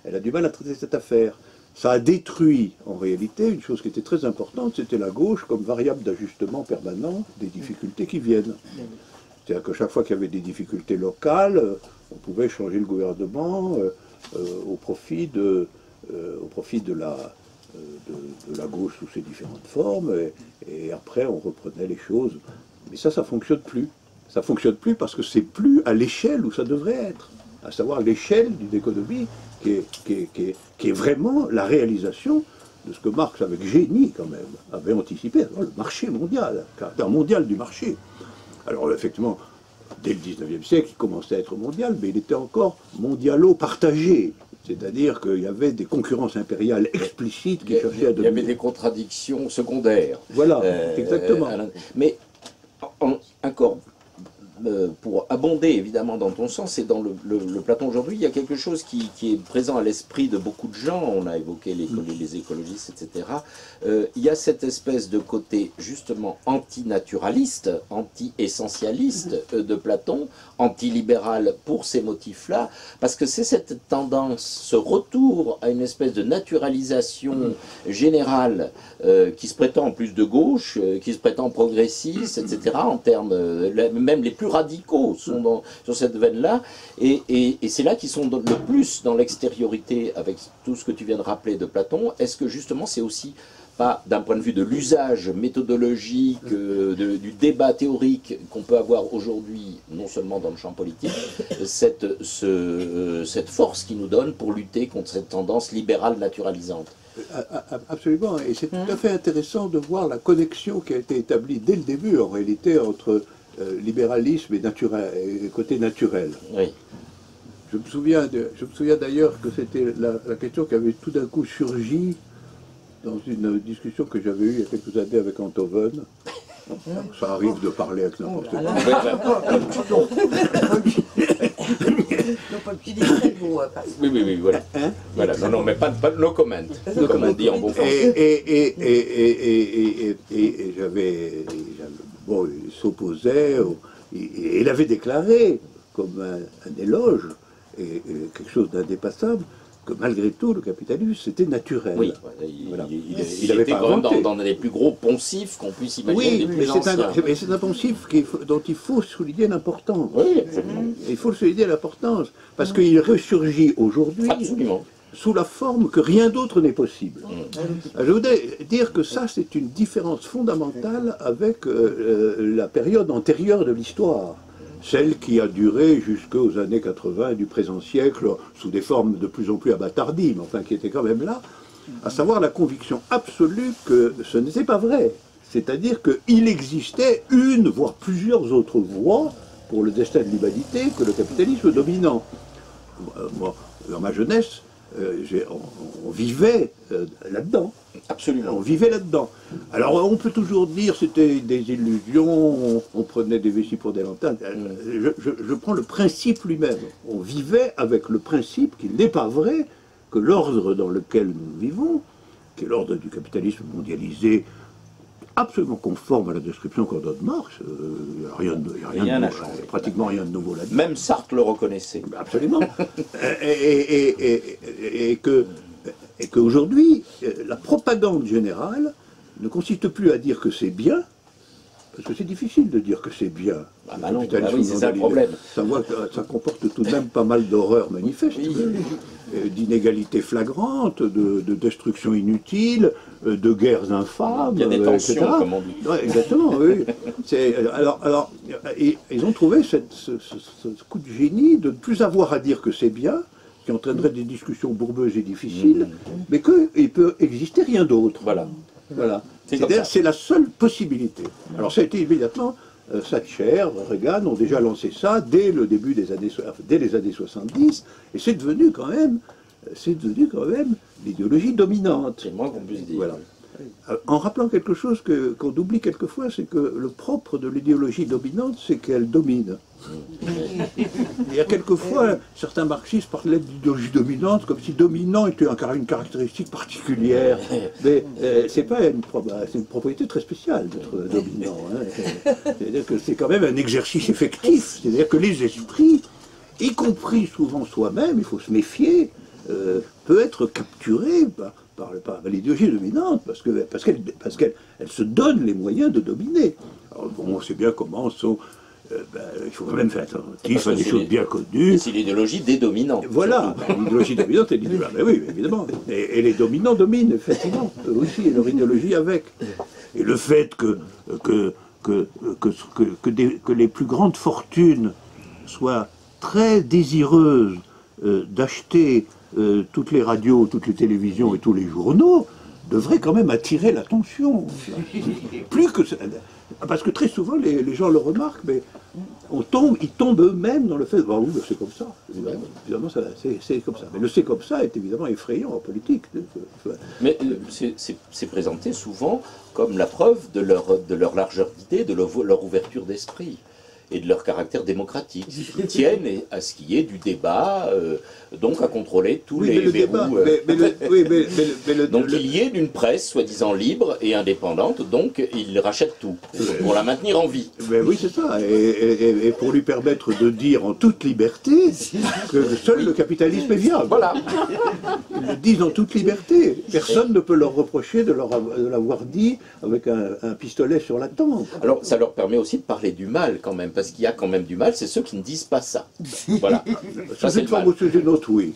Elle a du mal à traiter cette affaire. Ça a détruit, en réalité, une chose qui était très importante, c'était la gauche comme variable d'ajustement permanent des difficultés qui viennent. C'est-à-dire que chaque fois qu'il y avait des difficultés locales, on pouvait changer le gouvernement au profit de la gauche sous ses différentes formes, et après on reprenait les choses. Mais ça ne fonctionne plus. Ça ne fonctionne plus parce que c'est plus à l'échelle où ça devrait être, à savoir l'échelle d'une économie qui est vraiment la réalisation de ce que Marx, avec génie quand même, avait anticipé, le marché mondial, le caractère mondial du marché. Alors effectivement, dès le 19e siècle, il commençait à être mondial, mais il était encore mondialo-partagé. C'est-à-dire qu'il y avait des concurrences impériales explicites qui cherchaient à dominer. Il y avait des contradictions secondaires. Voilà, exactement. Mais encore, pour abonder évidemment dans ton sens et dans le Platon aujourd'hui, il y a quelque chose qui est présent à l'esprit de beaucoup de gens, on a évoqué les écologistes, etc. Il y a cette espèce de côté justement antinaturaliste, anti-essentialiste de Platon, antilibéral pour ces motifs-là, parce que c'est cette tendance, ce retour à une espèce de naturalisation générale qui se prétend plus de gauche, qui se prétend progressiste, etc., en termes, même les plus radicaux sont sur cette veine-là, et c'est là qu'ils sont le plus dans l'extériorité avec tout ce que tu viens de rappeler de Platon. Est-ce que justement c'est aussi pas d'un point de vue de l'usage méthodologique, du débat théorique qu'on peut avoir aujourd'hui, non seulement dans le champ politique, cette force qui nous donne pour lutter contre cette tendance libérale naturalisante? Absolument, et c'est tout à fait intéressant de voir la connexion qui a été établie dès le début, en réalité, entre libéralisme et côté naturel. Oui. Je me souviens d'ailleurs que c'était la question qui avait tout d'un coup surgi dans une discussion que j'avais eue il y a quelques années avec Enthoven. Ça arrive de parler avec n'importe qui. Oui, voilà. Voilà. Non, mais pas no comment, comme on dit en bon français. Et bon, il s'opposait, et il avait déclaré, comme un éloge, et quelque chose d'indépassable, que malgré tout, le capitalisme, c'était naturel. Oui, voilà. Il avait pas inventé. Dans les plus gros poncifs qu'on puisse imaginer. Oui, mais c'est un poncif dont il faut souligner l'importance. Oui, absolument. Il faut souligner l'importance, parce qu'il ressurgit aujourd'hui sous la forme que rien d'autre n'est possible. Je voudrais dire que ça, c'est une différence fondamentale avec la période antérieure de l'histoire. Celle qui a duré jusqu'aux années 80 du présent siècle, sous des formes de plus en plus abattardies, mais enfin qui était quand même là, à savoir la conviction absolue que ce n'était pas vrai. C'est-à-dire qu'il existait une, voire plusieurs autres voies pour le destin de l'humanité que le capitalisme dominant. moi, dans ma jeunesse, on vivait là-dedans. Absolument. On vivait là-dedans. Alors on peut toujours dire c'était des illusions, on prenait des vessies pour des lanternes. Je prends le principe lui-même. On vivait avec le principe qu'il n'est pas vrai que l'ordre dans lequel nous vivons, qui est l'ordre du capitalisme mondialisé, absolument conforme à la description qu'en donne Marx, il n'y a rien de nouveau, pratiquement rien de nouveau là-dedans. Même Sartre le reconnaissait. Absolument. Et qu'aujourd'hui, la propagande générale ne consiste plus à dire que c'est bien, parce que c'est difficile de dire que c'est bien. Ah bah non, bah oui, c'est ça le problème. Ça comporte tout de même pas mal d'horreurs manifestes, d'inégalités flagrantes, de destruction inutile, de guerres infâmes. Il y a des tensions, etc. comme on dit. Ouais, exactement, oui. Alors, ils ont trouvé ce coup de génie de ne plus avoir à dire que c'est bien, qui entraînerait des discussions bourbeuses et difficiles, mais qu'il peut exister rien d'autre. Voilà. C'est la seule possibilité. Alors ça a été immédiatement, Thatcher, Reagan ont déjà lancé ça dès le début des années, dès les années 70, et c'est devenu quand même l'idéologie dominante. C'est moins qu'on puisse dire. Voilà. En rappelant quelque chose qu'on oublie quelquefois, c'est que le propre de l'idéologie dominante, c'est qu'elle domine. Il y a quelquefois, certains marxistes parlaient d'idéologie dominante comme si dominant était une caractéristique particulière. Mais c'est une propriété très spéciale d'être dominant. Hein. C'est-à-dire que c'est quand même un exercice effectif. C'est-à-dire que les esprits, y compris souvent soi-même, il faut se méfier, peut être capturé par l'idéologie dominante, parce qu'elle se donne les moyens de dominer. Alors, bon, on sait bien comment il faut quand même faire attentif à des choses bien connues. C'est l'idéologie des dominants. Voilà, l'idéologie dominante est l'idéologie. Ben oui, évidemment. Et les dominants dominent, effectivement, eux aussi, et leur idéologie avec. Et le fait que les plus grandes fortunes soient très désireuses d'acheter toutes les radios, toutes les télévisions et tous les journaux devrait quand même attirer l'attention. Plus que ça. Parce que très souvent, les gens le remarquent, mais ils tombent eux-mêmes dans le fait, bah oui, c'est comme ça. Évidemment, c'est comme ça. Mais le c'est comme ça est évidemment effrayant en politique. Mais c'est présenté souvent comme la preuve de leur largeur d'idées, de leur ouverture d'esprit et de leur caractère démocratique. Ils tiennent à ce qu'il y ait du débat, donc à contrôler tous les verrous. Donc il y ait une presse soi-disant libre et indépendante, donc ils rachètent tout, pour la maintenir en vie. Oui, c'est ça. Et pour lui permettre de dire en toute liberté que seul le capitalisme est viable. Voilà. Ils le disent en toute liberté. Personne ne peut leur reprocher de l'avoir dit avec un pistolet sur la tempe. Alors ça leur permet aussi de parler du mal quand même, parce qu'il y a quand même du mal, c'est ceux qui ne disent pas ça. Voilà. Sous une forme ou sous une autre, oui.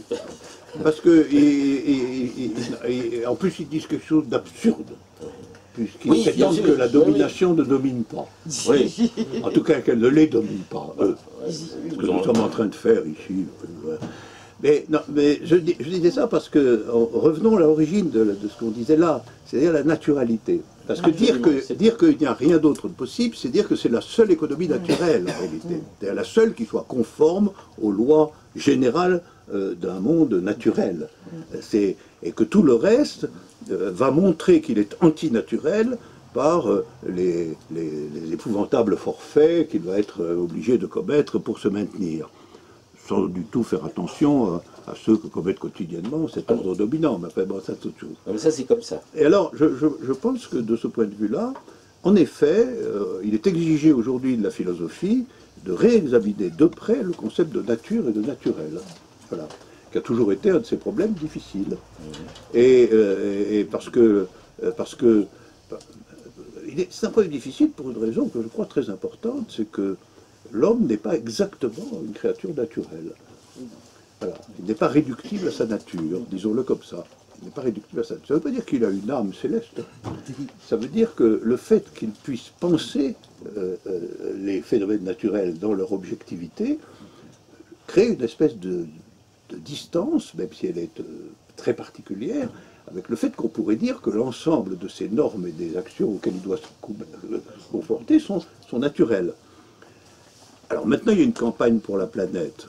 Parce que, en plus, ils disent quelque chose d'absurde. Puisqu'ils prétendent que la domination ne domine pas. Oui. En tout cas, qu'elle ne les domine pas, eux. Ce que nous sommes en train de faire ici. Mais je disais ça parce que, revenons à l'origine de ce qu'on disait là, c'est-à-dire la naturalité. Parce que dire qu'il n'y a rien d'autre de possible, c'est dire que c'est la seule économie naturelle, en réalité. C'est la seule qui soit conforme aux lois générales d'un monde naturel. Et que tout le reste va montrer qu'il est antinaturel par les épouvantables forfaits qu'il va être obligé de commettre pour se maintenir. Sans du tout faire attention à ceux que commettent quotidiennement cet ordre dominant. Mais enfin, bon, ça, c'est autre chose. Mais ça, c'est comme ça. Et alors, je pense que de ce point de vue-là, en effet, il est exigé aujourd'hui de la philosophie de réexaminer de près le concept de nature et de naturel. Voilà. Qui a toujours été un de ces problèmes difficiles. Et parce que c'est un problème difficile pour une raison que je crois très importante, c'est que l'homme n'est pas exactement une créature naturelle. Voilà. Il n'est pas réductible à sa nature, disons-le comme ça. Il n'est pas réductible à sa nature. Ça ne veut pas dire qu'il a une âme céleste. Ça veut dire que le fait qu'il puisse penser les phénomènes naturels dans leur objectivité crée une espèce de distance, même si elle est très particulière, avec le fait qu'on pourrait dire que l'ensemble de ces normes et des actions auxquelles il doit se conforter sont naturelles. Alors maintenant, il y a une campagne pour la planète.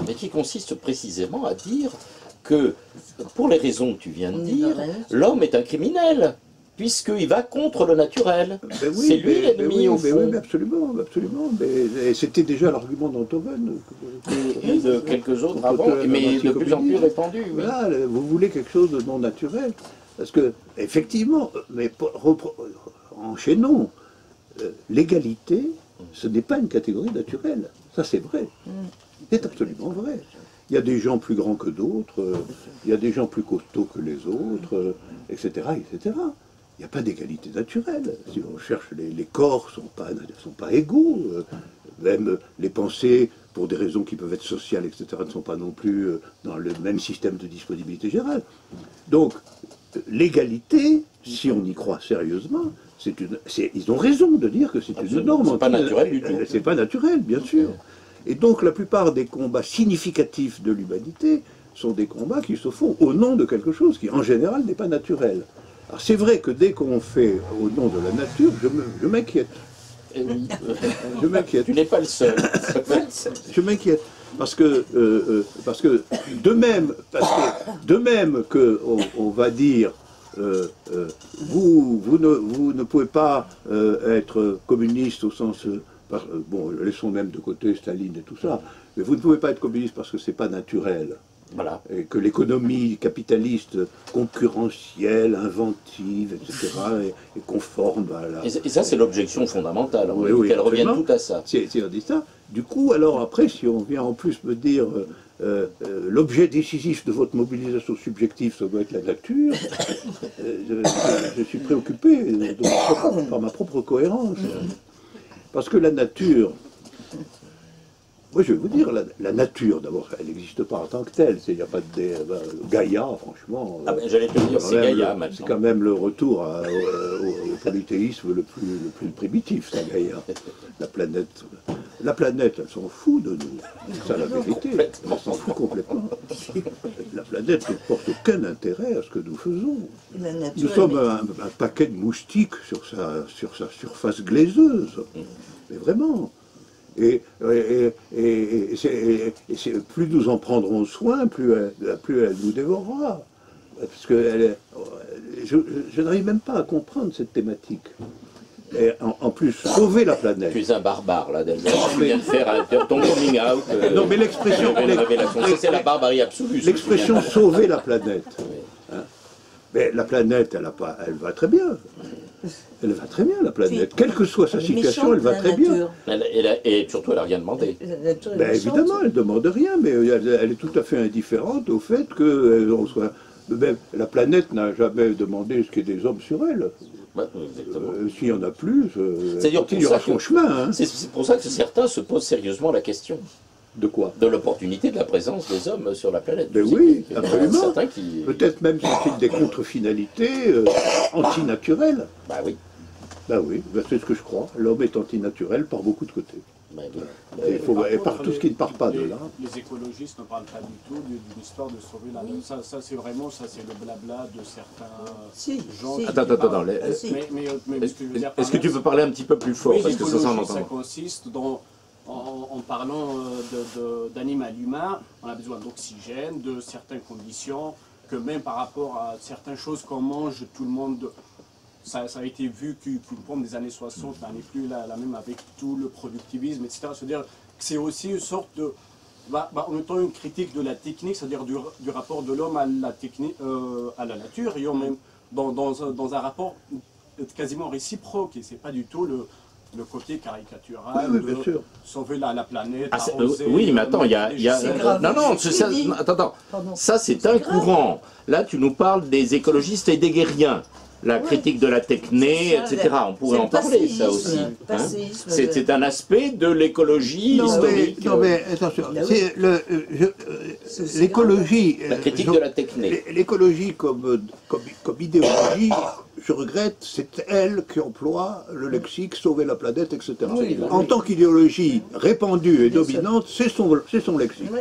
mais qui consiste précisément à dire que, pour les raisons que tu viens de dire, l'homme est un criminel, puisqu'il va contre le naturel. Ben oui, c'est lui l'ennemi, au fond. Oui, mais absolument, absolument. Mais c'était déjà l'argument d'Enthoven. Et de quelques autres avant, mais de plus en plus répandu. Oui. Voilà, vous voulez quelque chose de non naturel. Parce que, effectivement, mais enchaînons, l'égalité, ce n'est pas une catégorie naturelle. Ça, c'est vrai. C'est absolument vrai. Il y a des gens plus grands que d'autres, il y a des gens plus costauds que les autres, etc., etc. Il n'y a pas d'égalité naturelle. Si on cherche, les corps ne sont pas égaux. Même les pensées, pour des raisons qui peuvent être sociales, etc., ne sont pas non plus dans le même système de disponibilité générale. Donc, l'égalité, si on y croit sérieusement, ils ont raison de dire que c'est une norme. C'est pas naturel du tout. C'est pas naturel, bien sûr. Et donc, la plupart des combats significatifs de l'humanité sont des combats qui se font au nom de quelque chose qui, en général, n'est pas naturel. Alors, c'est vrai que dès qu'on fait au nom de la nature, je m'inquiète. Je m'inquiète. Tu n'es pas le seul. Je m'inquiète. Parce que de même que on va dire vous ne pouvez pas être communiste au sens bon, laissons même de côté Staline et tout ça, mais vous ne pouvez pas être communiste parce que c'est pas naturel. Voilà. Et que l'économie capitaliste concurrentielle, inventive, etc., est conforme à la... Et ça, c'est l'objection fondamentale. Oui, qu'elle revienne tout à ça. Si on dit ça, du coup, alors après, si on vient en plus me dire l'objet décisif de votre mobilisation subjective, ça doit être la nature, je suis préoccupé par ma propre cohérence. Parce que la nature... Moi, je vais vous dire, la nature, d'abord, elle n'existe pas en tant que telle. Il n'y a pas de Gaïa, franchement. Ah ben, j'allais te dire, c'est Gaïa, maintenant. C'est quand même le retour au polythéisme le plus primitif, ça, Gaïa. La planète, elle s'en fout de nous. C'est ça la vérité. Elle s'en fout complètement. La planète ne porte aucun intérêt à ce que nous faisons. Nous sommes un paquet de moustiques sur sa surface glaiseuse. Mais vraiment. Et plus nous en prendrons soin, plus elle nous dévorera. Parce que je n'arrive même pas à comprendre cette thématique. Et en plus, sauver la planète. Tu es un barbare, là, Delbert. Tu viens de faire ton coming out. Non, mais l'expression... C'est la barbarie absolue. L'expression sauver la planète. Hein, mais la planète, elle va très bien. Elle va très bien, la planète. Quelle que soit sa situation, elle va très bien. Et surtout, elle n'a rien demandé. Ben, évidemment, elle ne demande rien, mais elle est tout à fait indifférente au fait que soit... Même la planète n'a jamais demandé ce qu'il y ait des hommes sur elle. S'il y en a plus, il y aura son chemin. Hein. C'est pour ça que certains se posent sérieusement la question. De quoi? De l'opportunité de la présence des hommes sur la planète. Ben oui, absolument. Qui... Peut-être même sont-ils des contre-finalités antinaturelles. Bah oui. Ben oui, c'est ce que je crois. L'homme est antinaturel par beaucoup de côtés. Bah oui. Et par tout ce qui ne part pas de là. Les écologistes ne parlent pas du tout d'une histoire de sauver la nature. Ça c'est vraiment le blabla de certains gens. Attends. Mais ce que je veux dire, est-ce que tu peux parler un petit peu plus fort, parce que ça s'en entend. Ça consiste en parlant d'animal humain, on a besoin d'oxygène, de certaines conditions, que même par rapport à certaines choses qu'on mange, tout le monde... Ça a été vu qu'une pomme des années 60 n'est plus la même avec tout le productivisme, etc. C'est-à-dire que c'est aussi une sorte de... en même temps une critique de la technique, c'est-à-dire du rapport de l'homme à la technique, à la nature, et même dans un rapport quasiment réciproque, et c'est pas du tout le côté caricatural, oui, bien sûr. Sauver la planète, oui, mais attends, il y a... Non, attends. Ça, c'est un courant. Là, tu nous parles des écologistes et des guerriens. La critique de la techné, etc. On pourrait en parler, ça aussi. Hein. C'est un aspect de l'écologie historique. Non, mais attention, l'écologie... La critique de la techné. L'écologie comme idéologie, je regrette, c'est elle qui emploie le lexique sauver la planète, etc. Oui, en tant qu'idéologie répandue et dominante, c'est son lexique.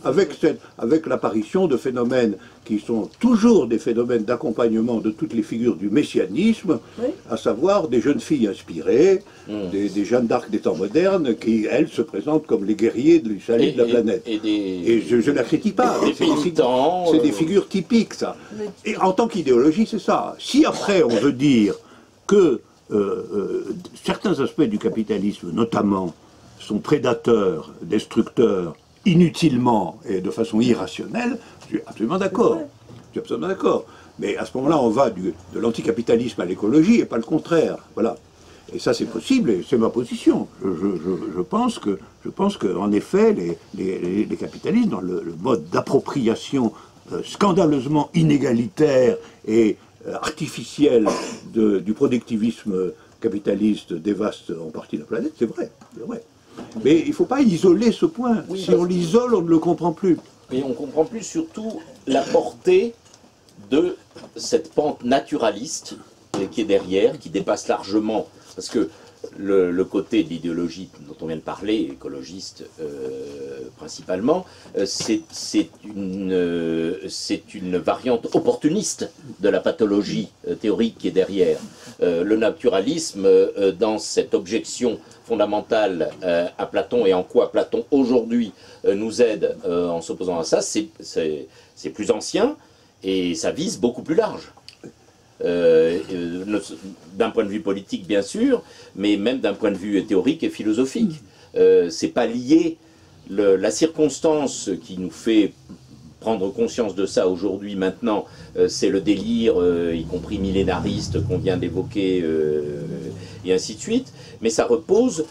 Avec l'apparition de phénomènes qui sont toujours des phénomènes d'accompagnement de toutes les figures du messianisme, Oui. à savoir des jeunes filles inspirées, des Jeanne d'Arc des temps modernes, qui, elles, se présentent comme les guerriers du salut de la planète. Et je ne la critique pas. Des pénitents. C'est des figures typiques, ça. Et en tant qu'idéologie, c'est ça. Si après, on veut dire que certains aspects du capitalisme, notamment, sont prédateurs, destructeurs, inutilement et de façon irrationnelle, je suis absolument d'accord. Je suis absolument d'accord. Mais à ce moment-là, on va de l'anticapitalisme à l'écologie et pas le contraire. Voilà. Et ça, c'est possible, et c'est ma position. Je pense que, en effet, les capitalistes, dans le mode d'appropriation scandaleusement inégalitaire et artificiel du productivisme capitaliste, dévaste en partie la planète, c'est vrai. Mais il ne faut pas isoler ce point. Oui, si on l'isole, on ne le comprend plus. Et on ne comprend plus surtout la portée de cette pente naturaliste qui est derrière, qui dépasse largement, parce que le côté de l'idéologie dont on vient de parler, écologiste principalement, c'est une variante opportuniste de la pathologie théorique qui est derrière. Le naturalisme, dans cette objection fondamentale à Platon, et en quoi Platon aujourd'hui nous aide en s'opposant à ça, c'est plus ancien et ça vise beaucoup plus large. D'un point de vue politique bien sûr, mais même d'un point de vue théorique et philosophique. C'est pas lié, la circonstance qui nous fait prendre conscience de ça aujourd'hui, maintenant, c'est le délire, y compris millénariste qu'on vient d'évoquer, et ainsi de suite, mais ça repose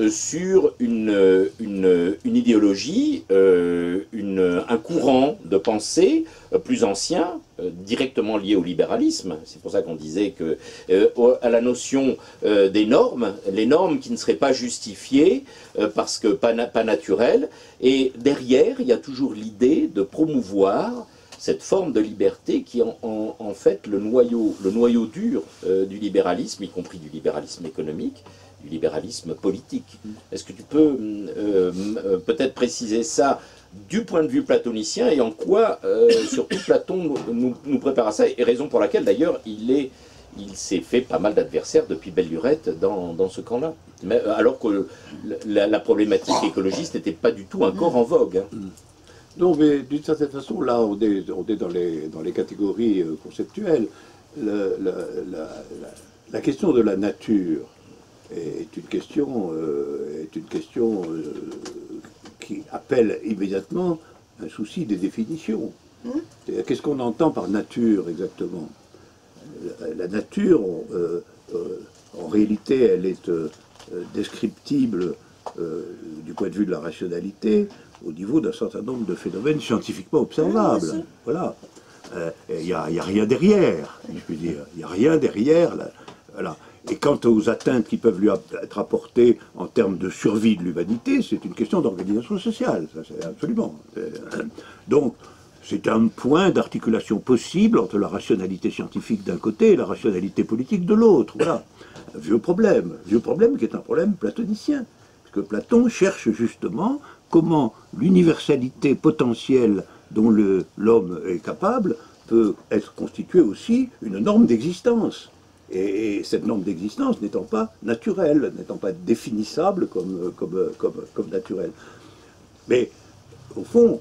sur une idéologie, un courant de pensée plus ancien, directement lié au libéralisme. C'est pour ça qu'on disait que à la notion des normes, les normes qui ne seraient pas justifiées parce que pas naturelles, et derrière il y a toujours l'idée de promouvoir cette forme de liberté qui est en fait le noyau dur du libéralisme, y compris du libéralisme économique, du libéralisme politique. Est-ce que tu peux peut-être préciser ça du point de vue platonicien et en quoi, surtout, Platon nous prépare à ça, et raison pour laquelle, d'ailleurs, il s'est fait pas mal d'adversaires depuis belle lurette dans ce camp-là. Alors que la problématique écologiste n'était pas du tout encore en vogue. Hein. Non, mais d'une certaine façon, là, on est dans les catégories conceptuelles. La question de la nature est une question qui appelle immédiatement un souci des définitions. Qu'est-ce qu'on entend par nature exactement? La nature, en réalité, elle est descriptible du point de vue de la rationalité au niveau d'un certain nombre de phénomènes scientifiquement observables. Voilà. Il n'y a rien derrière, je puis dire. Il n'y a rien derrière. Voilà. Et quant aux atteintes qui peuvent lui être apportées en termes de survie de l'humanité, c'est une question d'organisation sociale, ça c'est absolument. Donc, c'est un point d'articulation possible entre la rationalité scientifique d'un côté et la rationalité politique de l'autre. Voilà. Un vieux problème qui est un problème platonicien. Parce que Platon cherche justement comment l'universalité potentielle dont l'homme est capable peut être constituée aussi une norme d'existence. Et cette norme d'existence n'étant pas naturelle, n'étant pas définissable comme naturelle. Mais, au fond,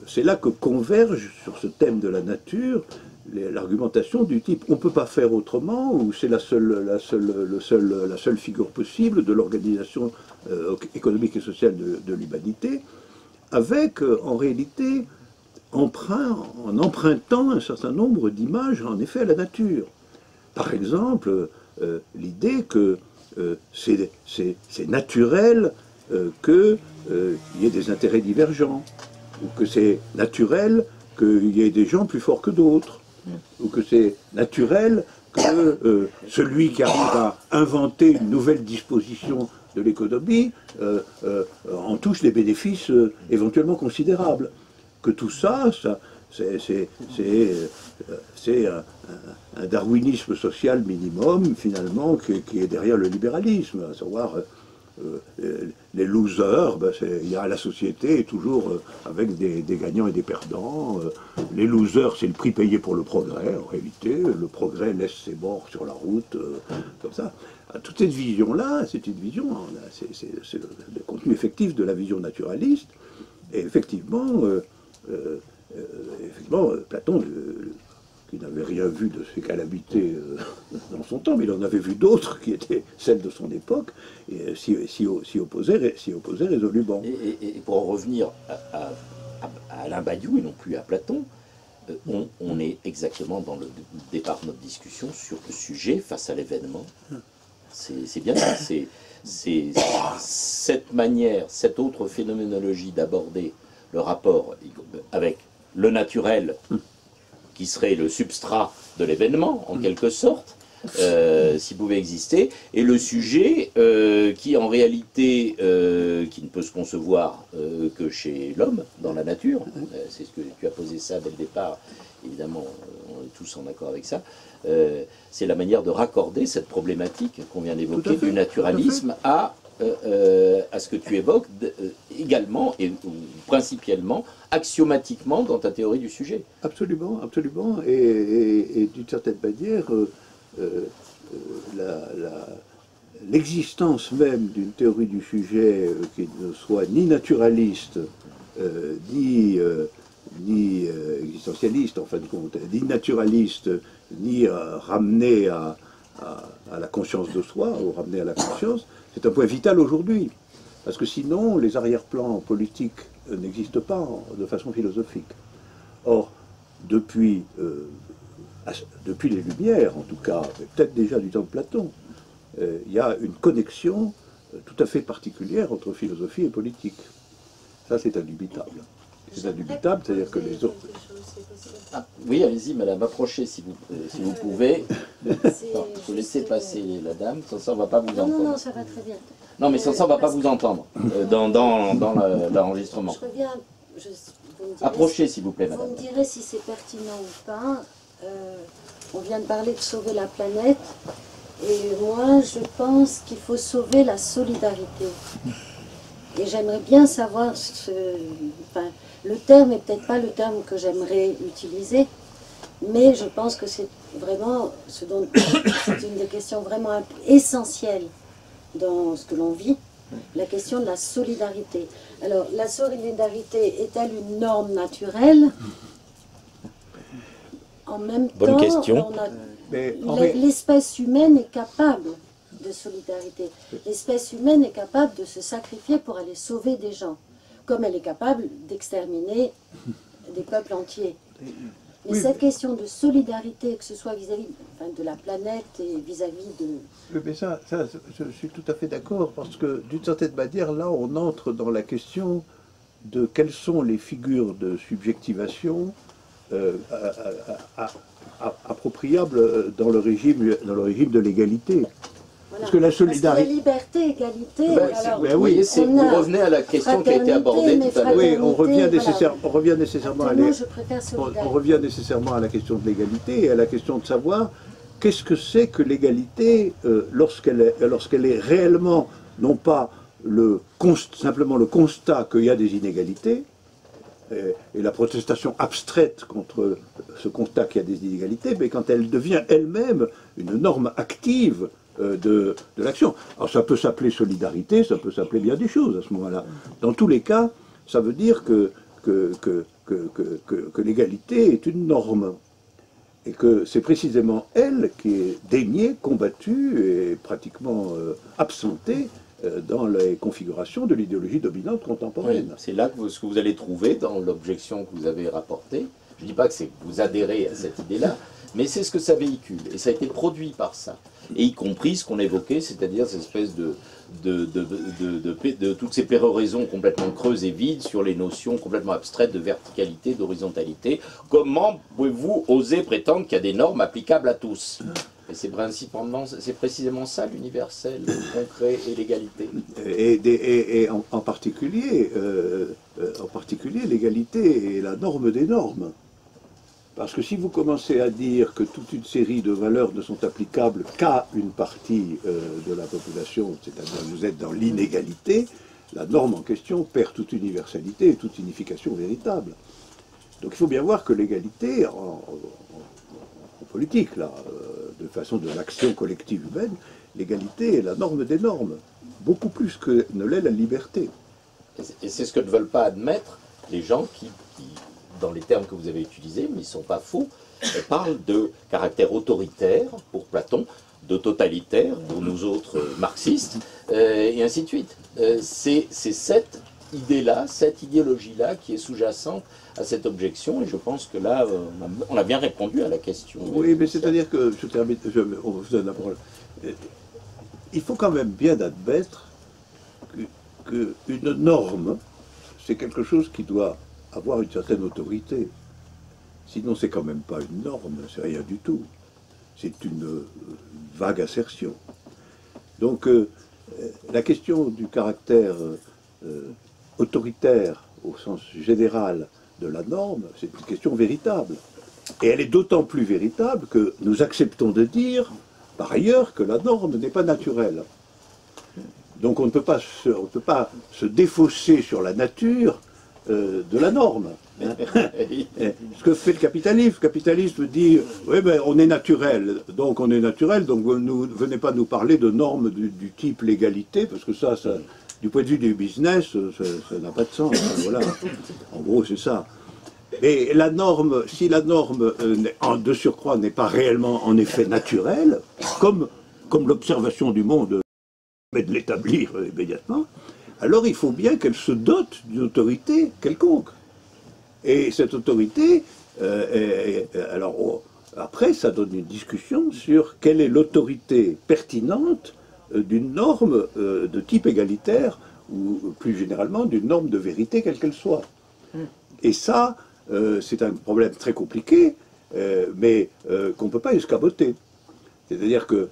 c'est là que converge sur ce thème de la nature l'argumentation du type on ne peut pas faire autrement, ou c'est la seule figure possible de l'organisation économique et sociale de l'humanité, avec, en réalité, en empruntant un certain nombre d'images, en effet, à la nature. Par exemple, l'idée que c'est naturel qu'il y ait des intérêts divergents, ou que c'est naturel qu'il y ait des gens plus forts que d'autres, ou que c'est naturel que celui qui arrive à inventer une nouvelle disposition de l'économie en touche des bénéfices éventuellement considérables. Que tout ça c'est un darwinisme social minimum, finalement, qui est derrière le libéralisme, à savoir les losers, ben il y a la société toujours avec des gagnants et des perdants. Les losers, c'est le prix payé pour le progrès, en réalité. Le progrès laisse ses morts sur la route, comme ça. Toute cette vision-là, c'est une vision, c'est le contenu effectif de la vision naturaliste. Et effectivement, Platon, qui n'avait rien vu de ces calamités dans son temps, mais il en avait vu d'autres qui étaient celles de son époque, et s'y opposait résolument. Et pour en revenir à Alain Badiou et non plus à Platon, on est exactement dans le départ de notre discussion sur le sujet face à l'événement. C'est bien ça, c'est cette manière, cette autre phénoménologie d'aborder le rapport avec le naturel, qui serait le substrat de l'événement, en quelque sorte, s'il pouvait exister, et le sujet qui, en réalité, qui ne peut se concevoir que chez l'homme, dans la nature, c'est ce que tu as posé ça dès le départ, évidemment, on est tous en accord avec ça, c'est la manière de raccorder cette problématique qu'on vient d'évoquer du naturalisme à ce que tu évoques également et principalement, axiomatiquement dans ta théorie du sujet. Absolument, absolument. Et d'une certaine manière, l'existence même d'une théorie du sujet qui ne soit ni naturaliste, ni existentialiste, en fin de compte, ni naturaliste, ni ramenée à la conscience de soi, ou ramenée à la conscience, c'est un point vital aujourd'hui. Parce que sinon, les arrière-plans politiques n'existent pas de façon philosophique. Or, depuis les Lumières, en tout cas, peut-être déjà du temps de Platon, il y a une connexion tout à fait particulière entre philosophie et politique. Ça, c'est indubitable. C'est indubitable, c'est-à-dire que les autres... Ah, oui, allez-y, madame, approchez si vous pouvez. Non, il faut laisser passer la dame, sans ça, on ne va pas vous entendre. Non, ça va très bien. Non, mais sans ça, on ne va pas vous entendre dans l'enregistrement. Je reviens... Approchez, s'il vous plaît, madame. Vous me direz si c'est pertinent ou pas. On vient de parler de sauver la planète. Et moi, je pense qu'il faut sauver la solidarité. Et j'aimerais bien savoir... le terme n'est peut-être pas le terme que j'aimerais utiliser, mais je pense que c'est vraiment c'est une des questions vraiment essentielles dans ce que l'on vit, la question de la solidarité. Alors, la solidarité est-elle une norme naturelle? En même Bonne temps, question. L'espèce humaine est capable de solidarité. L'espèce humaine est capable de se sacrifier pour aller sauver des gens, comme elle est capable d'exterminer des peuples entiers. Mais cette question de solidarité, que ce soit vis-à-vis de la planète et vis-à-vis de... Mais ça, je suis tout à fait d'accord, parce que d'une certaine manière, là, on entre dans la question de quelles sont les figures de subjectivation appropriables dans le régime de l'égalité. Voilà. Parce que la solidarité... Parce que la liberté, égalité... alors, vous voyez, vous revenez à la question qui a été abordée tout à l'heure. Oui, on revient nécessairement on revient nécessairement à la question de l'égalité et à la question de savoir qu'est-ce que c'est que l'égalité lorsqu'elle est réellement, non pas simplement le constat qu'il y a des inégalités, et la protestation abstraite contre ce constat qu'il y a des inégalités, mais quand elle devient elle-même une norme active de l'action. Alors ça peut s'appeler solidarité, ça peut s'appeler bien des choses à ce moment-là. Dans tous les cas, ça veut dire que l'égalité est une norme. Et que c'est précisément elle qui est déniée, combattue et pratiquement absentée dans les configurations de l'idéologie dominante contemporaine. Oui, c'est là que ce que vous allez trouver dans l'objection que vous avez rapportée. Je ne dis pas que vous adhérez à cette idée-là, mais c'est ce que ça véhicule. Et ça a été produit par ça. Et y compris ce qu'on évoquait, c'est-à-dire cette espèce de toutes ces péroraisons complètement creuses et vides sur les notions complètement abstraites de verticalité, d'horizontalité. Comment pouvez-vous oser prétendre qu'il y a des normes applicables à tous? Et c'est précisément ça l'universel, le concret et l'égalité. Et en particulier l'égalité est la norme des normes. Parce que si vous commencez à dire que toute une série de valeurs ne sont applicables qu'à une partie de la population, c'est-à-dire vous êtes dans l'inégalité, la norme en question perd toute universalité et toute unification véritable. Donc il faut bien voir que l'égalité en politique, là, de façon de l'action collective humaine, l'égalité est la norme des normes, beaucoup plus que ne l'est la liberté. Et c'est ce que ne veulent pas admettre les gens qui, dans les termes que vous avez utilisés, mais ils ne sont pas faux, parlent de caractère autoritaire pour Platon, de totalitaire pour nous autres marxistes, et ainsi de suite. C'est cette idée-là, cette idéologie-là qui est sous-jacente à cette objection, et je pense que là, on a bien répondu à la question. Oui, mais c'est-à-dire que, je termine, on vous donne la parole. Il faut quand même bien admettre qu'une norme, c'est quelque chose qui doit avoir une certaine autorité. Sinon, c'est quand même pas une norme, c'est rien du tout. C'est une vague assertion. Donc, la question du caractère autoritaire, au sens général, de la norme, c'est une question véritable. Et elle est d'autant plus véritable que nous acceptons de dire, par ailleurs, que la norme n'est pas naturelle. Donc on ne peut pas se défausser sur la nature de la norme. Hein. Ce que fait le capitalisme dit, oui, ben, on est naturel, donc ne venez pas nous parler de normes du type légalité, parce que ça du point de vue du business, ça n'a pas de sens. Voilà. En gros, c'est ça. Et la norme, si la norme de surcroît n'est pas réellement en effet naturelle, comme l'observation du monde permet de l'établir immédiatement, alors il faut bien qu'elle se dote d'une autorité quelconque. Et cette autorité, alors après, ça donne une discussion sur quelle est l'autorité pertinente d'une norme de type égalitaire, ou plus généralement d'une norme de vérité, quelle qu'elle soit. Et ça, c'est un problème très compliqué, mais qu'on ne peut pas escamoter. C'est-à-dire que,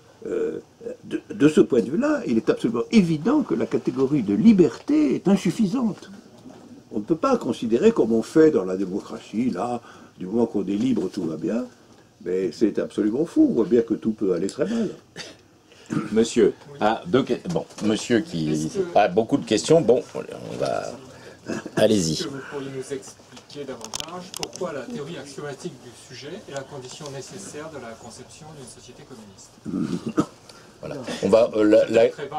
de ce point de vue-là, il est absolument évident que la catégorie de liberté est insuffisante. On ne peut pas considérer comme on fait dans la démocratie, là, du moment qu'on est libre, tout va bien, mais c'est absolument fou, on voit bien que tout peut aller très mal. Monsieur, bon, monsieur qui a beaucoup de questions, bon, on va... Allez-y. Est-ce que vous pourriez nous expliquer davantage pourquoi la théorie axiomatique du sujet est la condition nécessaire de la conception d'une société communiste? Voilà.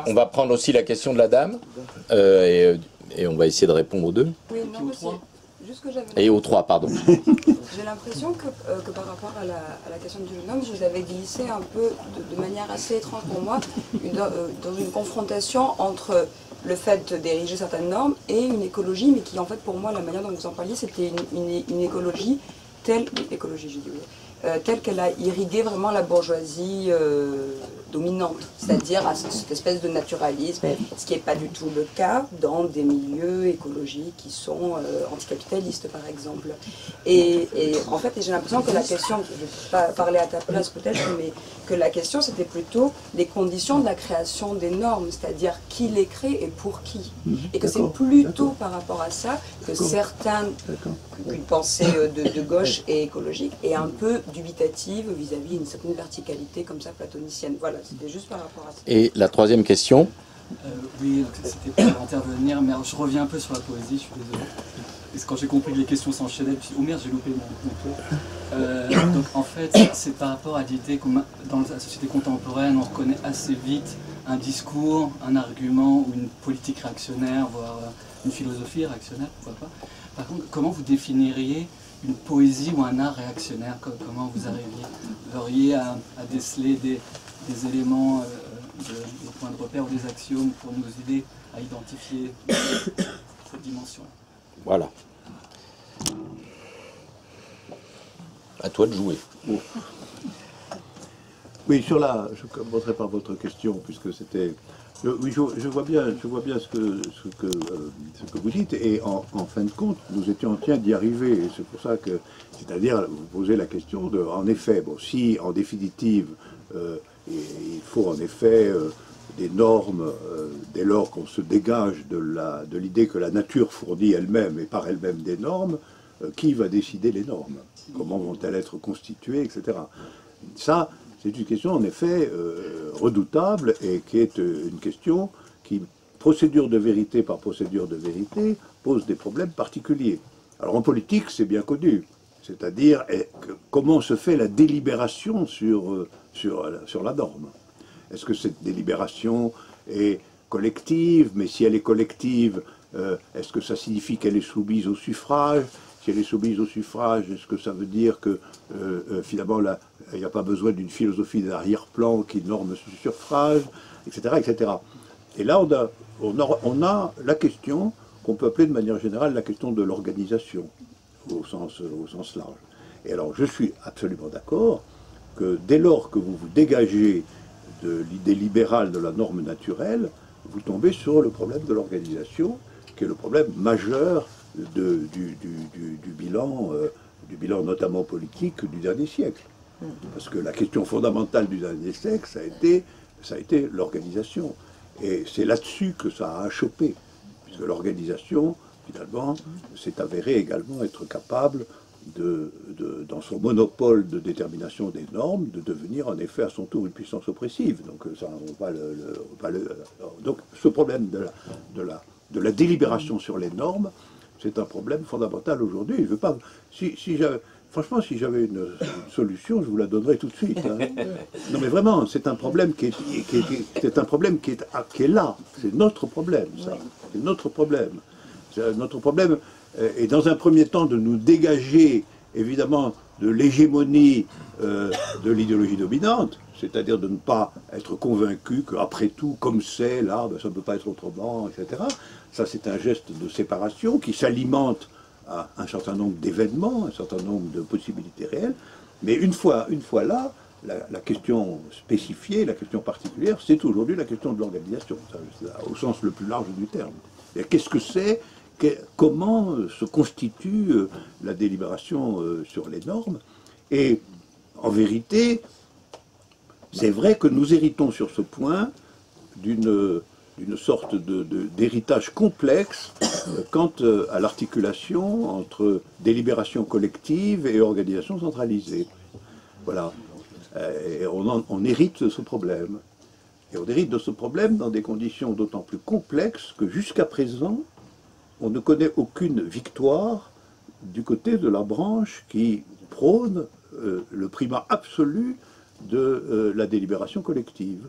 On va prendre aussi la question de la dame, et on va essayer de répondre aux deux. Oui, non, c'est juste que j'avais... Et aux trois, pardon. J'ai l'impression que par rapport à la question du jeune homme, je vous avais glissé un peu, de manière assez étrange pour moi, dans une confrontation entre le fait d'ériger certaines normes et une écologie, mais qui en fait pour moi, la manière dont vous en parliez, c'était une écologie telle qu'elle a irrigué vraiment la bourgeoisie dominante, c'est-à-dire à cette espèce de naturalisme, ce qui n'est pas du tout le cas dans des milieux écologiques qui sont anticapitalistes par exemple. Et en fait, j'ai l'impression que la question, je ne vais pas parler à ta place peut-être, mais que la question c'était plutôt les conditions de la création des normes, c'est-à-dire qui les crée et pour qui. Et que c'est plutôt par rapport à ça que qu'une pensée de gauche et écologique est un peu dubitative vis-à-vis d'une certaine verticalité comme ça platonicienne. Voilà, c'était juste par rapport à ça. Et la troisième question? Oui, c'était pour intervenir, mais alors, je reviens un peu sur la poésie, je suis désolé. Parce que quand j'ai compris que les questions s'enchaînaient, puis oh merde, j'ai loupé mon tour. Donc en fait, c'est par rapport à l'idée que dans la société contemporaine, on reconnaît assez vite un discours, un argument ou une politique réactionnaire, voire une philosophie réactionnaire, pourquoi pas. Par contre, comment vous définiriez une poésie ou un art réactionnaire? Comment vous arriveriez à déceler des éléments, des points de repère ou des axiomes pour nous aider à identifier cette dimension? Voilà. À toi de jouer. Oui, je commencerai par votre question, puisque c'était... Oui, je vois bien ce que vous dites, et en fin de compte, nous étions en train d'y arriver, et c'est pour ça que, c'est-à-dire, vous posez la question de, en effet, bon, si, en définitive, il faut en effet des normes, dès lors qu'on se dégage de l'idée que la nature fournit elle-même, et par elle-même des normes, qui va décider les normes, comment vont-elles être constituées, etc. Ça, c'est une question en effet redoutable et qui est une question qui, procédure de vérité par procédure de vérité, pose des problèmes particuliers. Alors en politique, c'est bien connu, c'est-à-dire comment se fait la délibération sur la norme. Est-ce que cette délibération est collective? Mais si elle est collective, est-ce que ça signifie qu'elle est soumise au suffrage? Si elle est soumise au suffrage, est-ce que ça veut dire que finalement il n'y a pas besoin d'une philosophie d'arrière-plan qui norme ce suffrage, etc., etc. Et là, on a la question qu'on peut appeler de manière générale la question de l'organisation, au sens large. Et alors, je suis absolument d'accord que dès lors que vous vous dégagez de l'idée libérale de la norme naturelle, vous tombez sur le problème de l'organisation, qui est le problème majeur du bilan notamment politique du dernier siècle. Parce que la question fondamentale du dernier siècle, ça a été l'organisation. Et c'est là-dessus que ça a achoppé, puisque l'organisation, finalement, s'est avérée également être capable dans son monopole de détermination des normes, de devenir en effet à son tour une puissance oppressive. Donc, donc ce problème de la délibération sur les normes, c'est un problème fondamental aujourd'hui. Je veux pas, franchement, si j'avais une solution, je vous la donnerais tout de suite. Hein. Non, mais vraiment, c'est un problème qui est là. C'est notre problème, ça. C'est notre problème. Notre problème est, dans un premier temps, de nous dégager, évidemment, de l'hégémonie de l'idéologie dominante, c'est-à-dire de ne pas être convaincu qu'après tout, comme c'est, là, ben, ça ne peut pas être autrement, etc. Ça, c'est un geste de séparation qui s'alimente à un certain nombre d'événements, un certain nombre de possibilités réelles. Mais une fois là, la question spécifiée, la question particulière, c'est aujourd'hui la question de l'organisation, au sens le plus large du terme. Qu'est-ce que c'est? Comment se constitue la délibération sur les normes? Et en vérité, c'est vrai que nous héritons sur ce point d'une sorte d'héritage complexe quant à l'articulation entre délibération collective et organisation centralisée. Voilà. Et on hérite de ce problème. Et on hérite de ce problème dans des conditions d'autant plus complexes que jusqu'à présent, on ne connaît aucune victoire du côté de la branche qui prône le primat absolu de la délibération collective.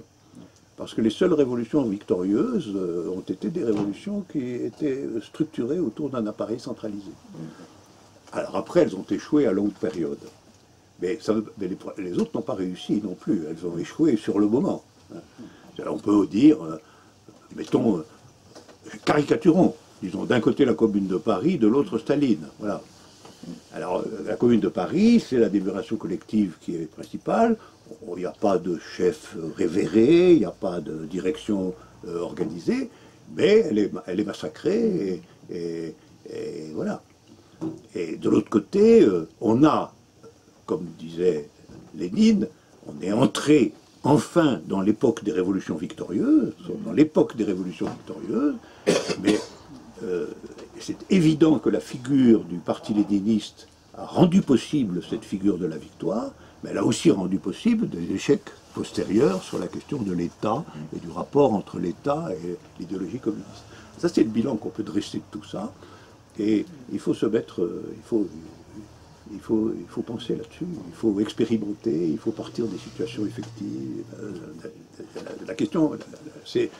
Parce que les seules révolutions victorieuses ont été des révolutions qui étaient structurées autour d'un appareil centralisé. Alors après, elles ont échoué à longue période. Mais les autres n'ont pas réussi non plus. Elles ont échoué sur le moment. On peut dire, mettons, caricaturons. Disons, d'un côté la Commune de Paris, de l'autre Staline. Voilà. Alors, la Commune de Paris, c'est la délibération collective qui est principale. Il n'y a pas de chef révéré, il n'y a pas de direction organisée, mais elle est massacrée, et voilà. Et de l'autre côté, on a, comme disait Lénine, on est entré enfin dans l'époque des révolutions victorieuses, mais c'est évident que la figure du parti léniniste a rendu possible cette figure de la victoire, mais elle a aussi rendu possible des échecs postérieurs sur la question de l'État et du rapport entre l'État et l'idéologie communiste. Ça, c'est le bilan qu'on peut dresser de tout ça, et il faut se mettre, il faut penser là-dessus, il faut expérimenter, il faut partir des situations effectives. La question, c'est,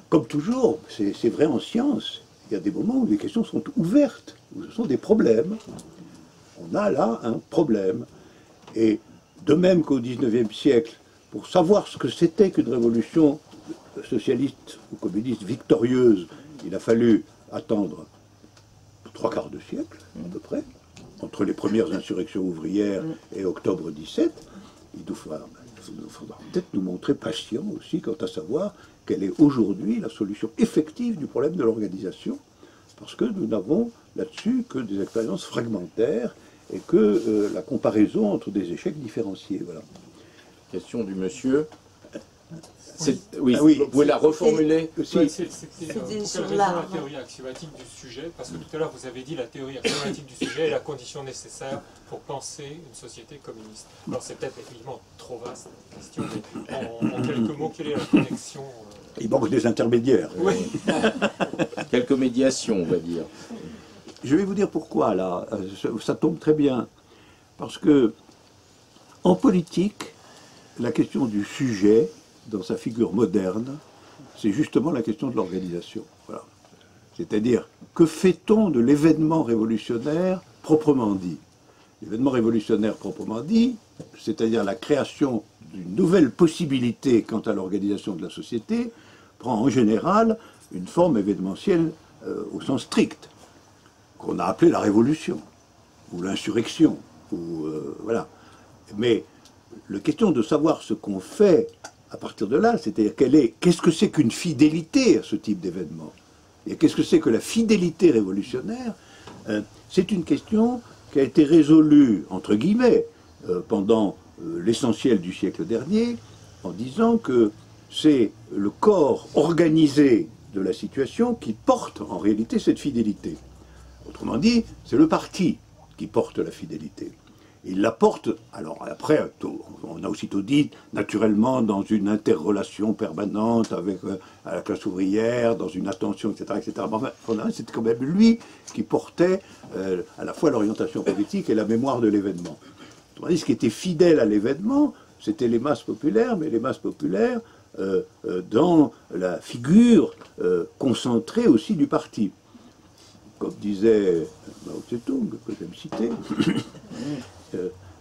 comme toujours, c'est vrai en science, il y a des moments où les questions sont ouvertes, où ce sont des problèmes. On a là un problème. Et de même qu'au XIXe siècle, pour savoir ce que c'était qu'une révolution socialiste ou communiste victorieuse, il a fallu attendre 3/4 de siècle, à peu près, entre les premières insurrections ouvrières et octobre 17. Il nous faudra peut-être nous montrer patients aussi quant à savoir quelle est aujourd'hui la solution effective du problème de l'organisation, parce que nous n'avons là-dessus que des expériences fragmentaires et que la comparaison entre des échecs différenciés. Voilà. Question du monsieur. Oui, Ah oui. vous pouvez la reformuler. Si. Ouais, C'était pour quelle sur raison l'art. la théorie axiomatique du sujet? Parce que tout à l'heure, vous avez dit la théorie axiomatique du sujet est la condition nécessaire pour penser une société communiste. Alors c'est peut-être effectivement trop vaste la question, mais en quelques mots, quelle est la connexion Il manque des intermédiaires. Oui. Quelques médiations, on va dire. Je vais vous dire pourquoi, là. Ça tombe très bien. Parce que, en politique, la question du sujet, dans sa figure moderne, c'est justement la question de l'organisation. Voilà. C'est-à-dire, que fait-on de l'événement révolutionnaire proprement dit? L'événement révolutionnaire proprement dit, c'est-à-dire la création d'une nouvelle possibilité quant à l'organisation de la société, prend en général une forme événementielle au sens strict, qu'on a appelé la révolution, ou l'insurrection, ou voilà. Mais la question de savoir ce qu'on fait à partir de là, c'est-à-dire qu'est-ce que c'est qu'une fidélité à ce type d'événement, et qu'est-ce que c'est que la fidélité révolutionnaire, c'est une question qui a été résolue, entre guillemets, pendant l'essentiel du siècle dernier, en disant que c'est le corps organisé de la situation qui porte en réalité cette fidélité. Autrement dit, c'est le parti qui porte la fidélité. Il la porte, alors après, on a aussitôt dit, naturellement, dans une interrelation permanente avec la classe ouvrière, dans une attention, etc. etc. Mais enfin, c'est quand même lui qui portait à la fois l'orientation politique et la mémoire de l'événement. Autrement dit, ce qui était fidèle à l'événement, c'était les masses populaires, mais les masses populaires dans la figure concentrée aussi du parti. Comme disait Mao Tse-tung, que j'aime citer,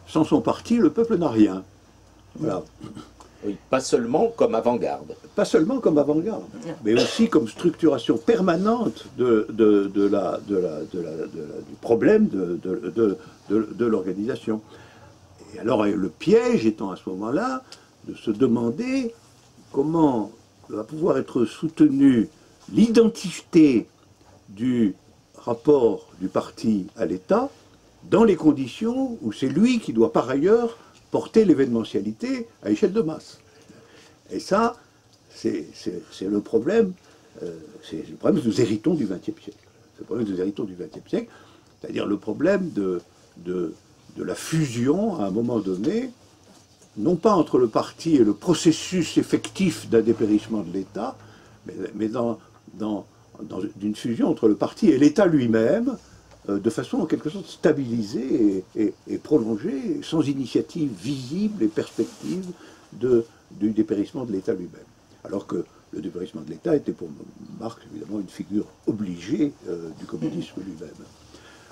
sans son parti, le peuple n'a rien. Voilà. Oui, pas seulement comme avant-garde. Pas seulement comme avant-garde, mais aussi comme structuration permanente du problème de l'organisation. Et alors, le piège étant à ce moment-là de se demander comment va pouvoir être soutenue l'identité du rapport du parti à l'État dans les conditions où c'est lui qui doit par ailleurs porter l'événementialité à échelle de masse. Et ça, c'est le problème, c'est le problème que nous héritons du XXe siècle. C'est le problème que nous héritons du XXe siècle, c'est-à-dire le problème de la fusion, à un moment donné, non pas entre le parti et le processus effectif d'un dépérissement de l'État, mais d'une fusion entre le parti et l'État lui-même, de façon en quelque sorte stabilisée et prolongée, sans initiative visible et perspective du dépérissement de l'État lui-même. Alors que le dépérissement de l'État était pour Marx évidemment une figure obligée du communisme lui-même.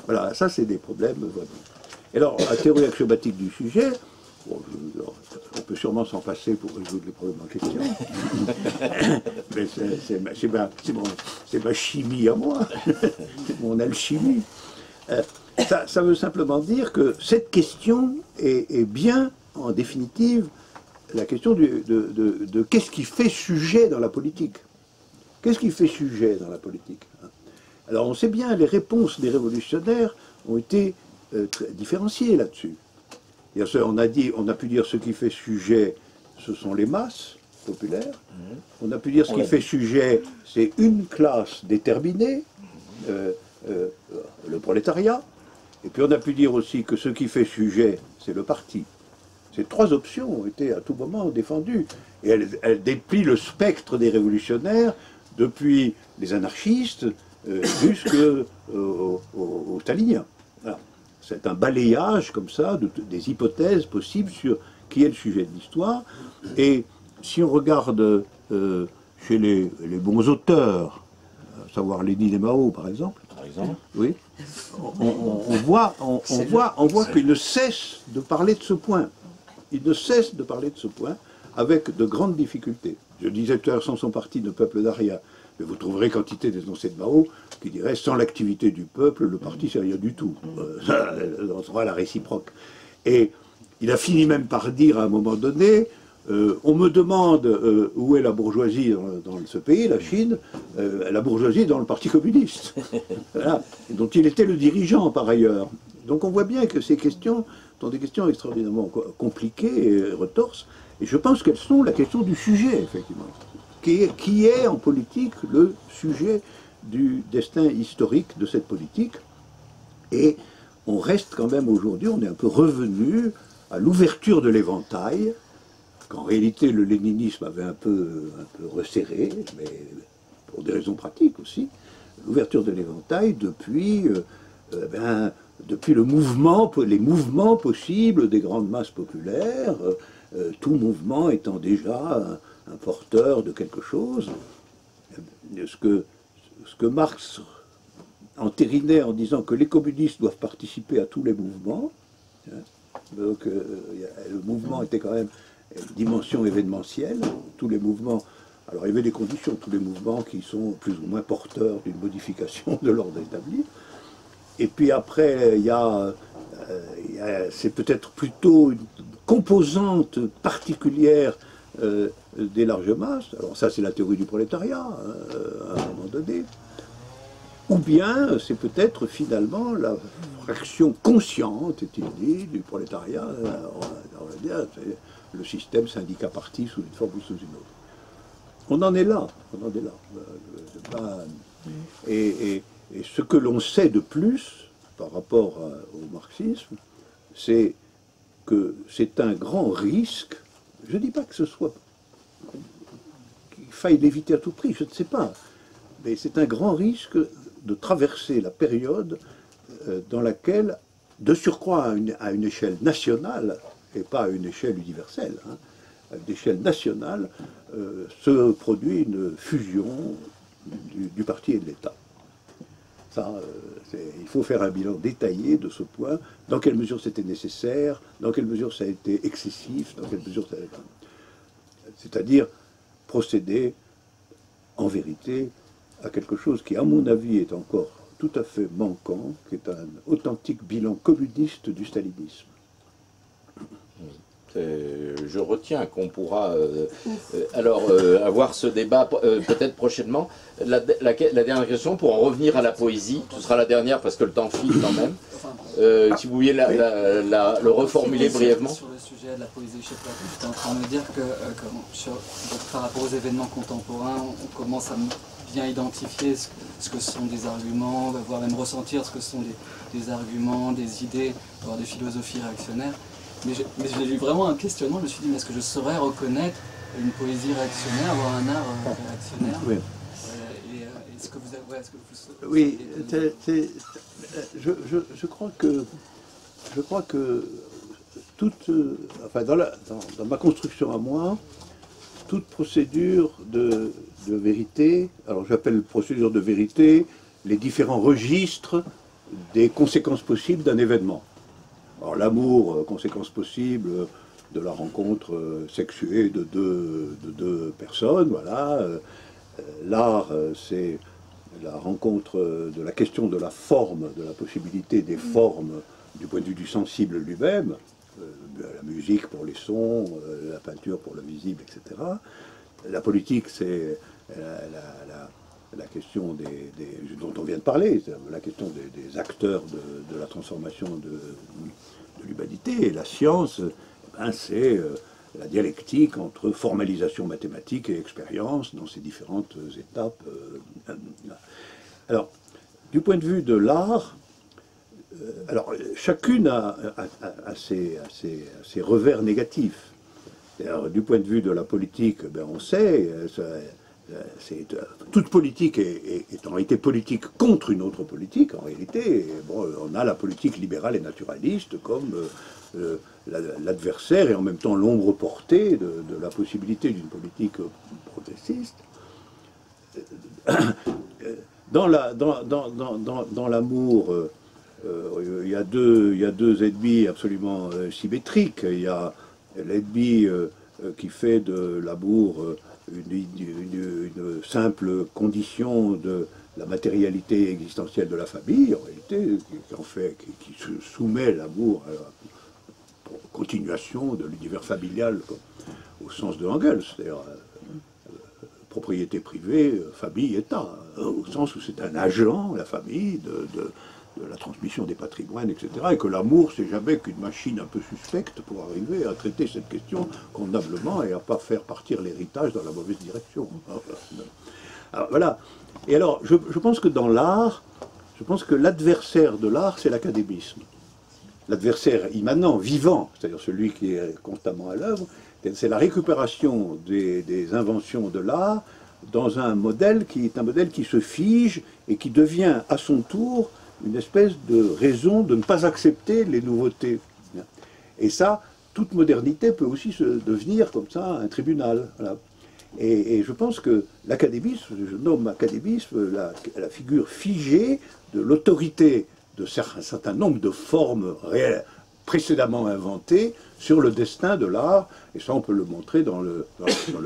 Voilà, ça c'est des problèmes vraiment. Et alors, la théorie axiomatique du sujet, bon, on peut sûrement s'en passer pour résoudre les problèmes en question. Mais c'est ma chimie à moi, c'est mon alchimie. Ça veut simplement dire que cette question est bien, en définitive, la question de qu'est-ce qui fait sujet dans la politique. Qu'est-ce qui fait sujet dans la politique? Alors on sait bien, les réponses des révolutionnaires ont été différenciées là-dessus. On a pu dire ce qui fait sujet, ce sont les masses populaires. On a pu dire ce qui fait sujet, c'est une classe déterminée, le prolétariat. Et puis on a pu dire aussi que ce qui fait sujet, c'est le parti. Ces trois options ont été à tout moment défendues. Et elles déplient le spectre des révolutionnaires depuis les anarchistes jusqu'aux staliniens. Voilà. C'est un balayage comme ça des hypothèses possibles sur qui est le sujet de l'histoire. Et si on regarde chez les bons auteurs, à savoir Lénine et Mao par exemple, oui, on voit qu'ils ne cessent de parler de ce point. Ils ne cessent de parler de ce point avec de grandes difficultés. Je disais tout à l'heure, sans son parti, le peuple n'a rien. Mais vous trouverez quantité d'énoncés de Mao qui diraient sans l'activité du peuple, le parti c'est rien du tout. On sera la réciproque. Et il a fini même par dire à un moment donné, on me demande où est la bourgeoisie dans ce pays, la Chine, la bourgeoisie dans le Parti communiste, voilà, dont il était le dirigeant par ailleurs. Donc on voit bien que ces questions sont des questions extraordinairement compliquées et retorses, Et je pense qu'elles sont la question du sujet, effectivement. Qui est en politique le sujet du destin historique de cette politique. Et on reste quand même aujourd'hui, on est un peu revenu à l'ouverture de l'éventail, qu'en réalité le léninisme avait un peu resserré, mais pour des raisons pratiques aussi, l'ouverture de l'éventail depuis, depuis les mouvements possibles des grandes masses populaires, tout mouvement étant déjà un porteur de quelque chose. Ce que Marx entérinait en disant que les communistes doivent participer à tous les mouvements, donc le mouvement était quand même une dimension événementielle, tous les mouvements, alors il y avait des conditions, tous les mouvements qui sont plus ou moins porteurs d'une modification de l'ordre établi, et puis après c'est peut-être plutôt une composante particulière des larges masses, alors ça c'est la théorie du prolétariat, à un moment donné, ou bien c'est peut-être finalement la fraction consciente, est-il dit, du prolétariat, on va dire, c'est le système syndicat-parti sous une forme ou sous une autre. On en est là, Et ce que l'on sait de plus par rapport au marxisme, c'est que c'est un grand risque. Je ne dis pas que ce soit qu'il faille l'éviter à tout prix, je ne sais pas, mais c'est un grand risque de traverser la période dans laquelle, de surcroît à une échelle nationale, et pas à une échelle universelle, à une échelle nationale, se produit une fusion du parti et de l'État. Ça, il faut faire un bilan détaillé de ce point, dans quelle mesure c'était nécessaire, dans quelle mesure ça a été excessif, dans quelle mesure ça a été... C'est-à-dire procéder, en vérité, à quelque chose qui, à mon avis, est encore tout à fait manquant, qui est un authentique bilan communiste du stalinisme. Je retiens qu'on pourra avoir ce débat peut-être prochainement. La dernière question, pour en revenir à la poésie, ce sera la dernière parce que le temps file quand même. Si vous vouliez le reformuler brièvement. Sur le sujet de la poésie chez Platon, j'étais en train de me dire que par rapport aux événements contemporains, on commence à bien identifier ce que sont des arguments, voire même ressentir ce que sont des arguments, des idées, voire des philosophies réactionnaires. Mais j'ai eu vraiment un questionnement, je me suis dit, mais est-ce que je saurais reconnaître une poésie réactionnaire, voire un art réactionnaire? Oui. Est-ce que vous avez... Oui, je crois que toute... Enfin, dans ma construction à moi, toute procédure de vérité, alors j'appelle procédure de vérité les différents registres des conséquences possibles d'un événement. Alors l'amour, conséquence possible de la rencontre sexuée de deux personnes, voilà. L'art, c'est la rencontre de la question de la forme, de la possibilité des formes du point de vue du sensible lui-même, la musique pour les sons, la peinture pour le visible, etc. La politique, c'est la question dont on vient de parler, la question des acteurs de la transformation de l'humanité. Et la science, c'est la dialectique entre formalisation mathématique et expérience dans ces différentes étapes. Alors, du point de vue de l'art, alors chacune a ses revers négatifs. Du point de vue de la politique, on sait, toute politique est en réalité politique contre une autre politique, en réalité. Bon, on a la politique libérale et naturaliste comme l'adversaire et en même temps l'ombre portée de la possibilité d'une politique progressiste. Dans l'amour, il y a deux ennemis absolument symétriques. Il y a l'ennemi qui fait de l'amour une simple condition de la matérialité existentielle de la famille, en réalité, qui soumet l'amour à la continuation de l'univers familial au sens de Engels, c'est-à-dire propriété privée, famille, État, au sens où c'est un agent, la famille, la transmission des patrimoines, etc. Et que l'amour, c'est jamais qu'une machine un peu suspecte pour arriver à traiter cette question convenablement et à pas faire partir l'héritage dans la mauvaise direction. Alors, voilà. Et alors, je pense que dans l'art, je pense que l'adversaire de l'art, c'est l'académisme. L'adversaire immanent, vivant, c'est-à-dire celui qui est constamment à l'œuvre, c'est la récupération des inventions de l'art dans un modèle qui est un modèle qui se fige et qui devient à son tour une espèce de raison de ne pas accepter les nouveautés. Et ça, toute modernité peut aussi se devenir comme ça un tribunal. Voilà. Et je pense que l'académisme, je nomme académisme la figure figée de l'autorité de un certain nombre de formes réelles, précédemment inventées sur le destin de l'art, et ça on peut le montrer dans le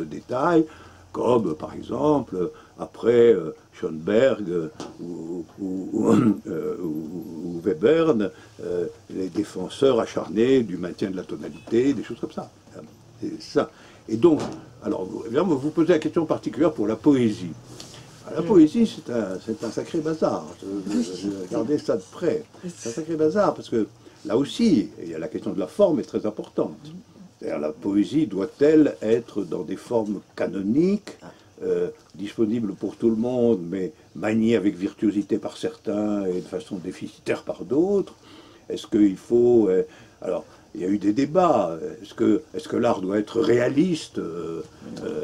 détail, comme par exemple après Schoenberg ou Webern, les défenseurs acharnés du maintien de la tonalité, des choses comme ça. C'est ça. Et donc, alors évidemment, vous posez la question particulière pour la poésie. La poésie, c'est un sacré bazar. Je regardais ça de près. C'est un sacré bazar parce que là aussi, il y a la question de la forme est très importante. C'est-à-dire, la poésie doit-elle être dans des formes canoniques, disponibles pour tout le monde, mais maniées avec virtuosité par certains et de façon déficitaire par d'autres? Est-ce qu'il faut... alors, il y a eu des débats. Est-ce que l'art doit être réaliste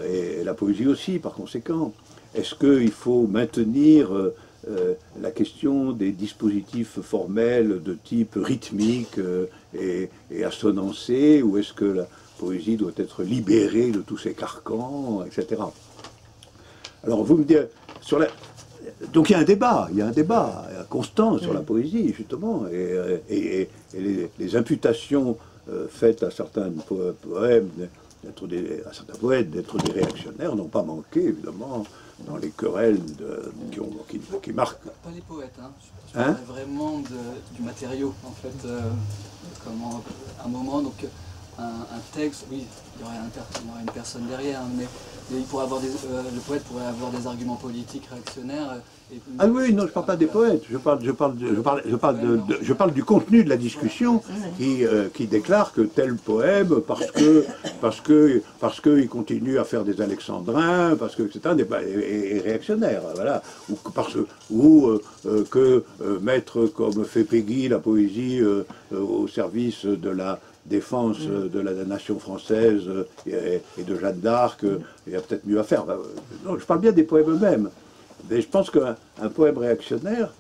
et la poésie aussi, par conséquent? Est-ce qu'il faut maintenir la question des dispositifs formels de type rythmique et assonancé, ou est-ce que la poésie doit être libérée de tous ces carcans, etc. Alors vous me dites, donc il y a un débat constant sur la poésie, justement, et les imputations faites à certains poèmes, à certains poètes d'être des réactionnaires n'ont pas manqué, évidemment, dans les querelles qui marquent. Pas les poètes, hein. Je parlais vraiment du matériau, en fait. Comment, à un moment, donc, un texte, oui, il y aurait une personne derrière, mais il pourrait avoir le poète pourrait avoir des arguments politiques réactionnaires. Ah oui, non, je ne parle pas des poètes, je parle du contenu de la discussion qui déclare que tel poème, parce que il continue à faire des alexandrins, parce que etc., est réactionnaire, voilà, ou que mettre comme fait Peggy la poésie au service de la défense de la nation française et de Jeanne d'Arc, il y a peut-être mieux à faire. Non, je parle bien des poèmes eux-mêmes. Mais je pense qu'un poème réactionnaire,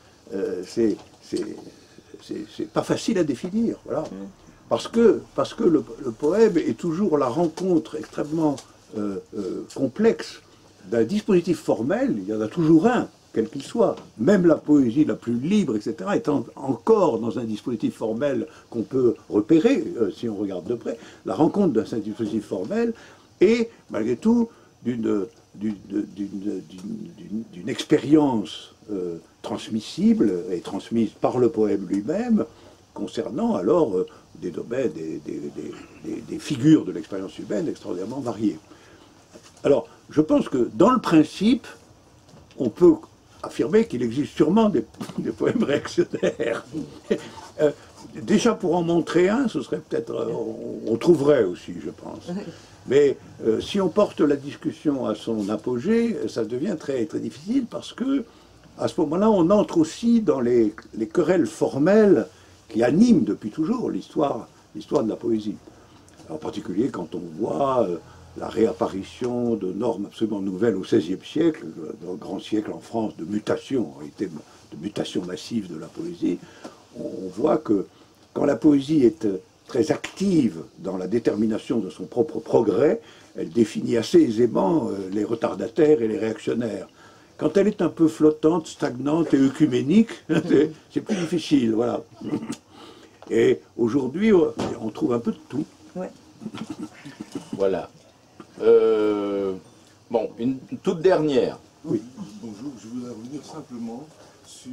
c'est pas facile à définir, voilà. Parce que le poème est toujours la rencontre extrêmement complexe d'un dispositif formel. Il y en a toujours un, quel qu'il soit. Même la poésie la plus libre, etc., étant encore dans un dispositif formel qu'on peut repérer, si on regarde de près, la rencontre d'un dispositif formel est, malgré tout, d'une expérience transmissible et transmise par le poème lui-même, concernant alors des domaines, des figures de l'expérience humaine extraordinairement variées. Alors, je pense que dans le principe, on peut affirmer qu'il existe sûrement des poèmes réactionnaires. Déjà, pour en montrer un, ce serait peut-être... on trouverait aussi, je pense. Mais si on porte la discussion à son apogée, ça devient très, très difficile parce que, à ce moment-là, on entre aussi dans les querelles formelles qui animent depuis toujours l'histoire de la poésie. En particulier quand on voit la réapparition de normes absolument nouvelles au XVIe siècle, dans le grand siècle en France de mutation, en réalité de mutation massive de la poésie, on voit que quand la poésie est très active dans la détermination de son propre progrès, elle définit assez aisément les retardataires et les réactionnaires. Quand elle est un peu flottante, stagnante et œcuménique, c'est plus difficile, voilà. Et aujourd'hui, on trouve un peu de tout. Ouais. Voilà. Bon, une toute dernière. Oui. Bonjour, je voudrais revenir simplement sur,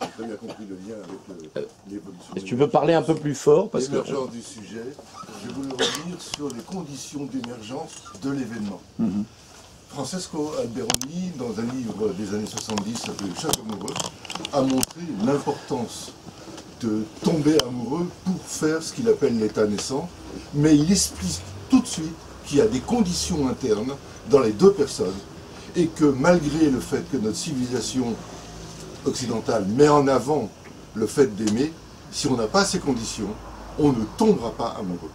vous avez bien compris le lien avec l'évolution. Est-ce que tu peux parler un peu plus fort parce que... L'émergence du sujet. Je voulais revenir sur les conditions d'émergence de l'événement. Francesco Alberoni, dans un livre des années 70, s'appelait Le Chat amoureux, a montré l'importance de tomber amoureux pour faire ce qu'il appelle l'état naissant, mais il explique tout de suite qu'il y a des conditions internes dans les deux personnes et que malgré le fait que notre civilisation occidentale met en avant le fait d'aimer, si on n'a pas ces conditions, on ne tombera pas amoureux.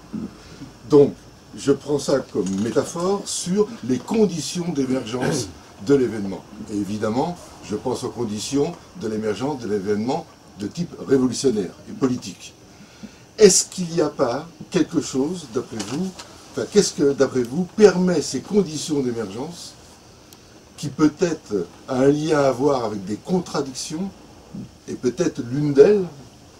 Donc, je prends ça comme métaphore sur les conditions d'émergence de l'événement. Et évidemment, je pense aux conditions de l'émergence de l'événement de type révolutionnaire et politique. Est-ce qu'il n'y a pas quelque chose, d'après vous, enfin, qu'est-ce que, d'après vous, permet ces conditions d'émergence qui peut-être a un lien à voir avec des contradictions, et peut-être l'une d'elles,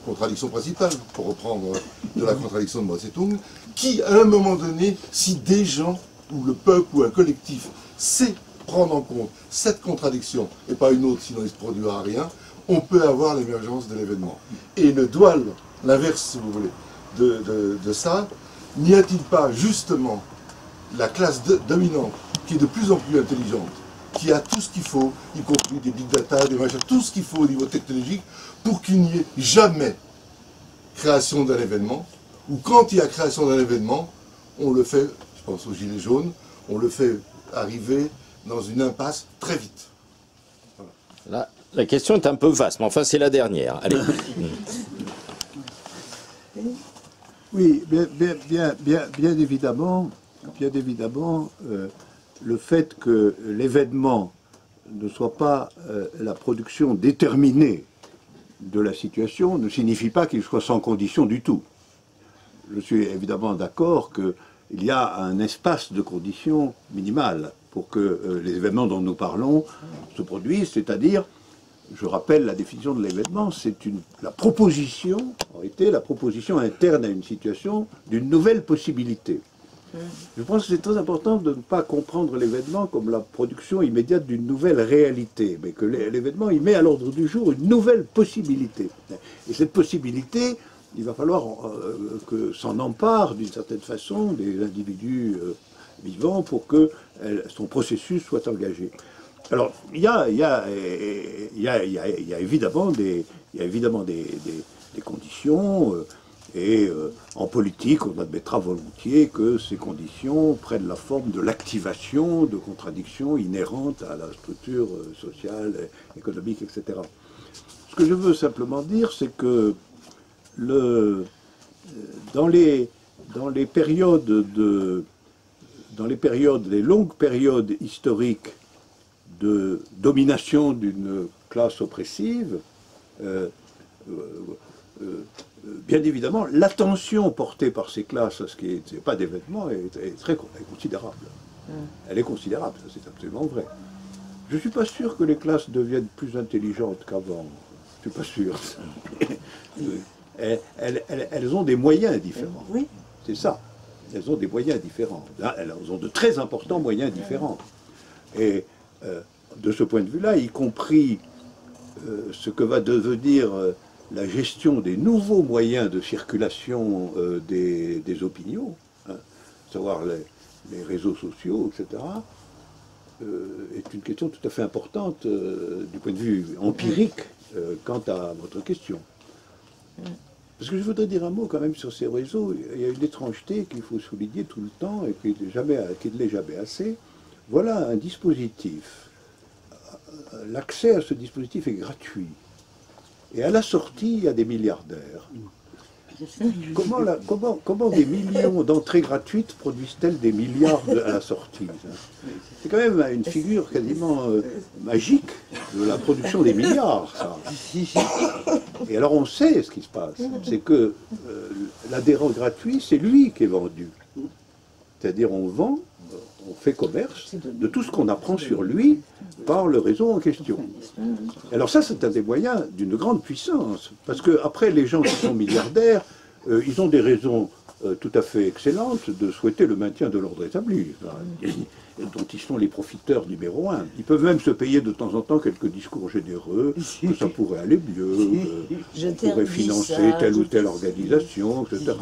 contradiction principale, pour reprendre de la contradiction de Mao Tse-tung, qui, à un moment donné, si des gens, ou le peuple, ou un collectif, sait prendre en compte cette contradiction, et pas une autre, sinon il ne se produira rien, on peut avoir l'émergence de l'événement. Et le double, l'inverse, si vous voulez, de ça, n'y a-t-il pas justement la classe dominante, qui est de plus en plus intelligente, qui a tout ce qu'il faut, y compris des big data, des machins, tout ce qu'il faut au niveau technologique, pour qu'il n'y ait jamais création d'un événement, ou quand il y a création d'un événement, on le fait, je pense aux gilets jaunes, on le fait arriver dans une impasse très vite. Voilà. La question est un peu vaste, mais enfin c'est la dernière. Allez. Oui, bien évidemment, le fait que l'événement ne soit pas la production déterminée de la situation ne signifie pas qu'il soit sans condition du tout. Je suis évidemment d'accord qu'il y a un espace de conditions minimales pour que les événements dont nous parlons se produisent, c'est-à-dire, je rappelle la définition de l'événement, c'est la proposition, en réalité, la proposition interne à une situation d'une nouvelle possibilité. Je pense que c'est très important de ne pas comprendre l'événement comme la production immédiate d'une nouvelle réalité, mais que l'événement, il met à l'ordre du jour une nouvelle possibilité. Et cette possibilité, il va falloir que s'en emparent d'une certaine façon des individus vivants pour que son processus soit engagé. Alors, il y a évidemment des conditions, et en politique, on admettra volontiers que ces conditions prennent la forme de l'activation de contradictions inhérentes à la structure sociale, économique, etc. Ce que je veux simplement dire, c'est que dans les longues périodes historiques de domination d'une classe oppressive, bien évidemment, l'attention portée par ces classes à ce qui n'est pas d'événement est très considérable. Elle est considérable, ça c'est absolument vrai. Je ne suis pas sûr que les classes deviennent plus intelligentes qu'avant. Je ne suis pas sûr. Elles ont des moyens différents. Oui. C'est ça. Elles ont des moyens différents. Là, elles ont de très importants moyens différents. Et de ce point de vue-là, y compris ce que va devenir la gestion des nouveaux moyens de circulation des opinions, hein, savoir les réseaux sociaux, etc., est une question tout à fait importante du point de vue empirique quant à votre question. Parce que je voudrais dire un mot quand même sur ces réseaux. Il y a une étrangeté qu'il faut souligner tout le temps et qui ne l'est jamais assez. Voilà un dispositif. L'accès à ce dispositif est gratuit. Et à la sortie, il y a des milliardaires. Comment des millions d'entrées gratuites produisent-elles des milliards à la sortie? C'est quand même une figure quasiment magique de la production des milliards, ça. Et alors on sait ce qui se passe, c'est que l'adhérent gratuit, c'est lui qui est vendu. C'est-à-dire on vend, on fait commerce de tout ce qu'on apprend sur lui par le réseau en question. Alors ça, c'est un des moyens d'une grande puissance, parce que après les gens qui sont milliardaires, ils ont des raisons tout à fait excellentes de souhaiter le maintien de l'ordre établi, dont ils sont les profiteurs numéro un. Ils peuvent même se payer de temps en temps quelques discours généreux, que ça pourrait aller mieux, on pourrait financer telle ou telle organisation, etc.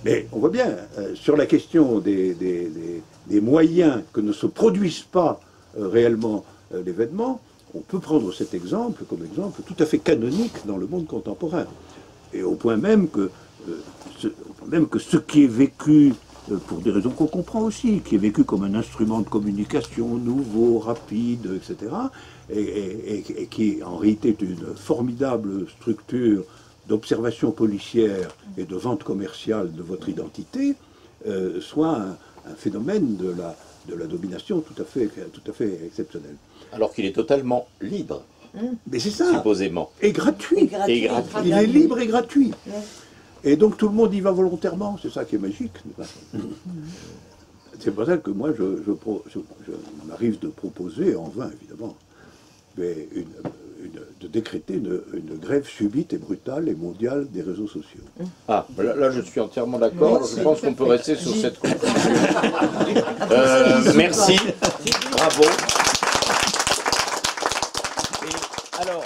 Mais on voit bien, sur la question des moyens que ne se produisent pas réellement l'événement, on peut prendre cet exemple comme exemple tout à fait canonique dans le monde contemporain. Et au point même que, ce qui est vécu, pour des raisons qu'on comprend aussi, qui est vécu comme un instrument de communication nouveau, rapide, etc., et qui en réalité est une formidable structure d'observation policière et de vente commerciale de votre identité, soit un phénomène de la domination tout à fait exceptionnel. Alors qu'il est totalement libre. Mais c'est ça. Supposément. Et gratuit. Il est libre et gratuit. Et donc tout le monde y va volontairement. C'est ça qui est magique. C'est pour ça que moi, je m'arrive de proposer, en vain évidemment, mais de décréter une grève subite et brutale et mondiale des réseaux sociaux. Ah, là je suis entièrement d'accord. Je pense qu'on peut rester sur cette conclusion. Merci. Bravo. Et alors.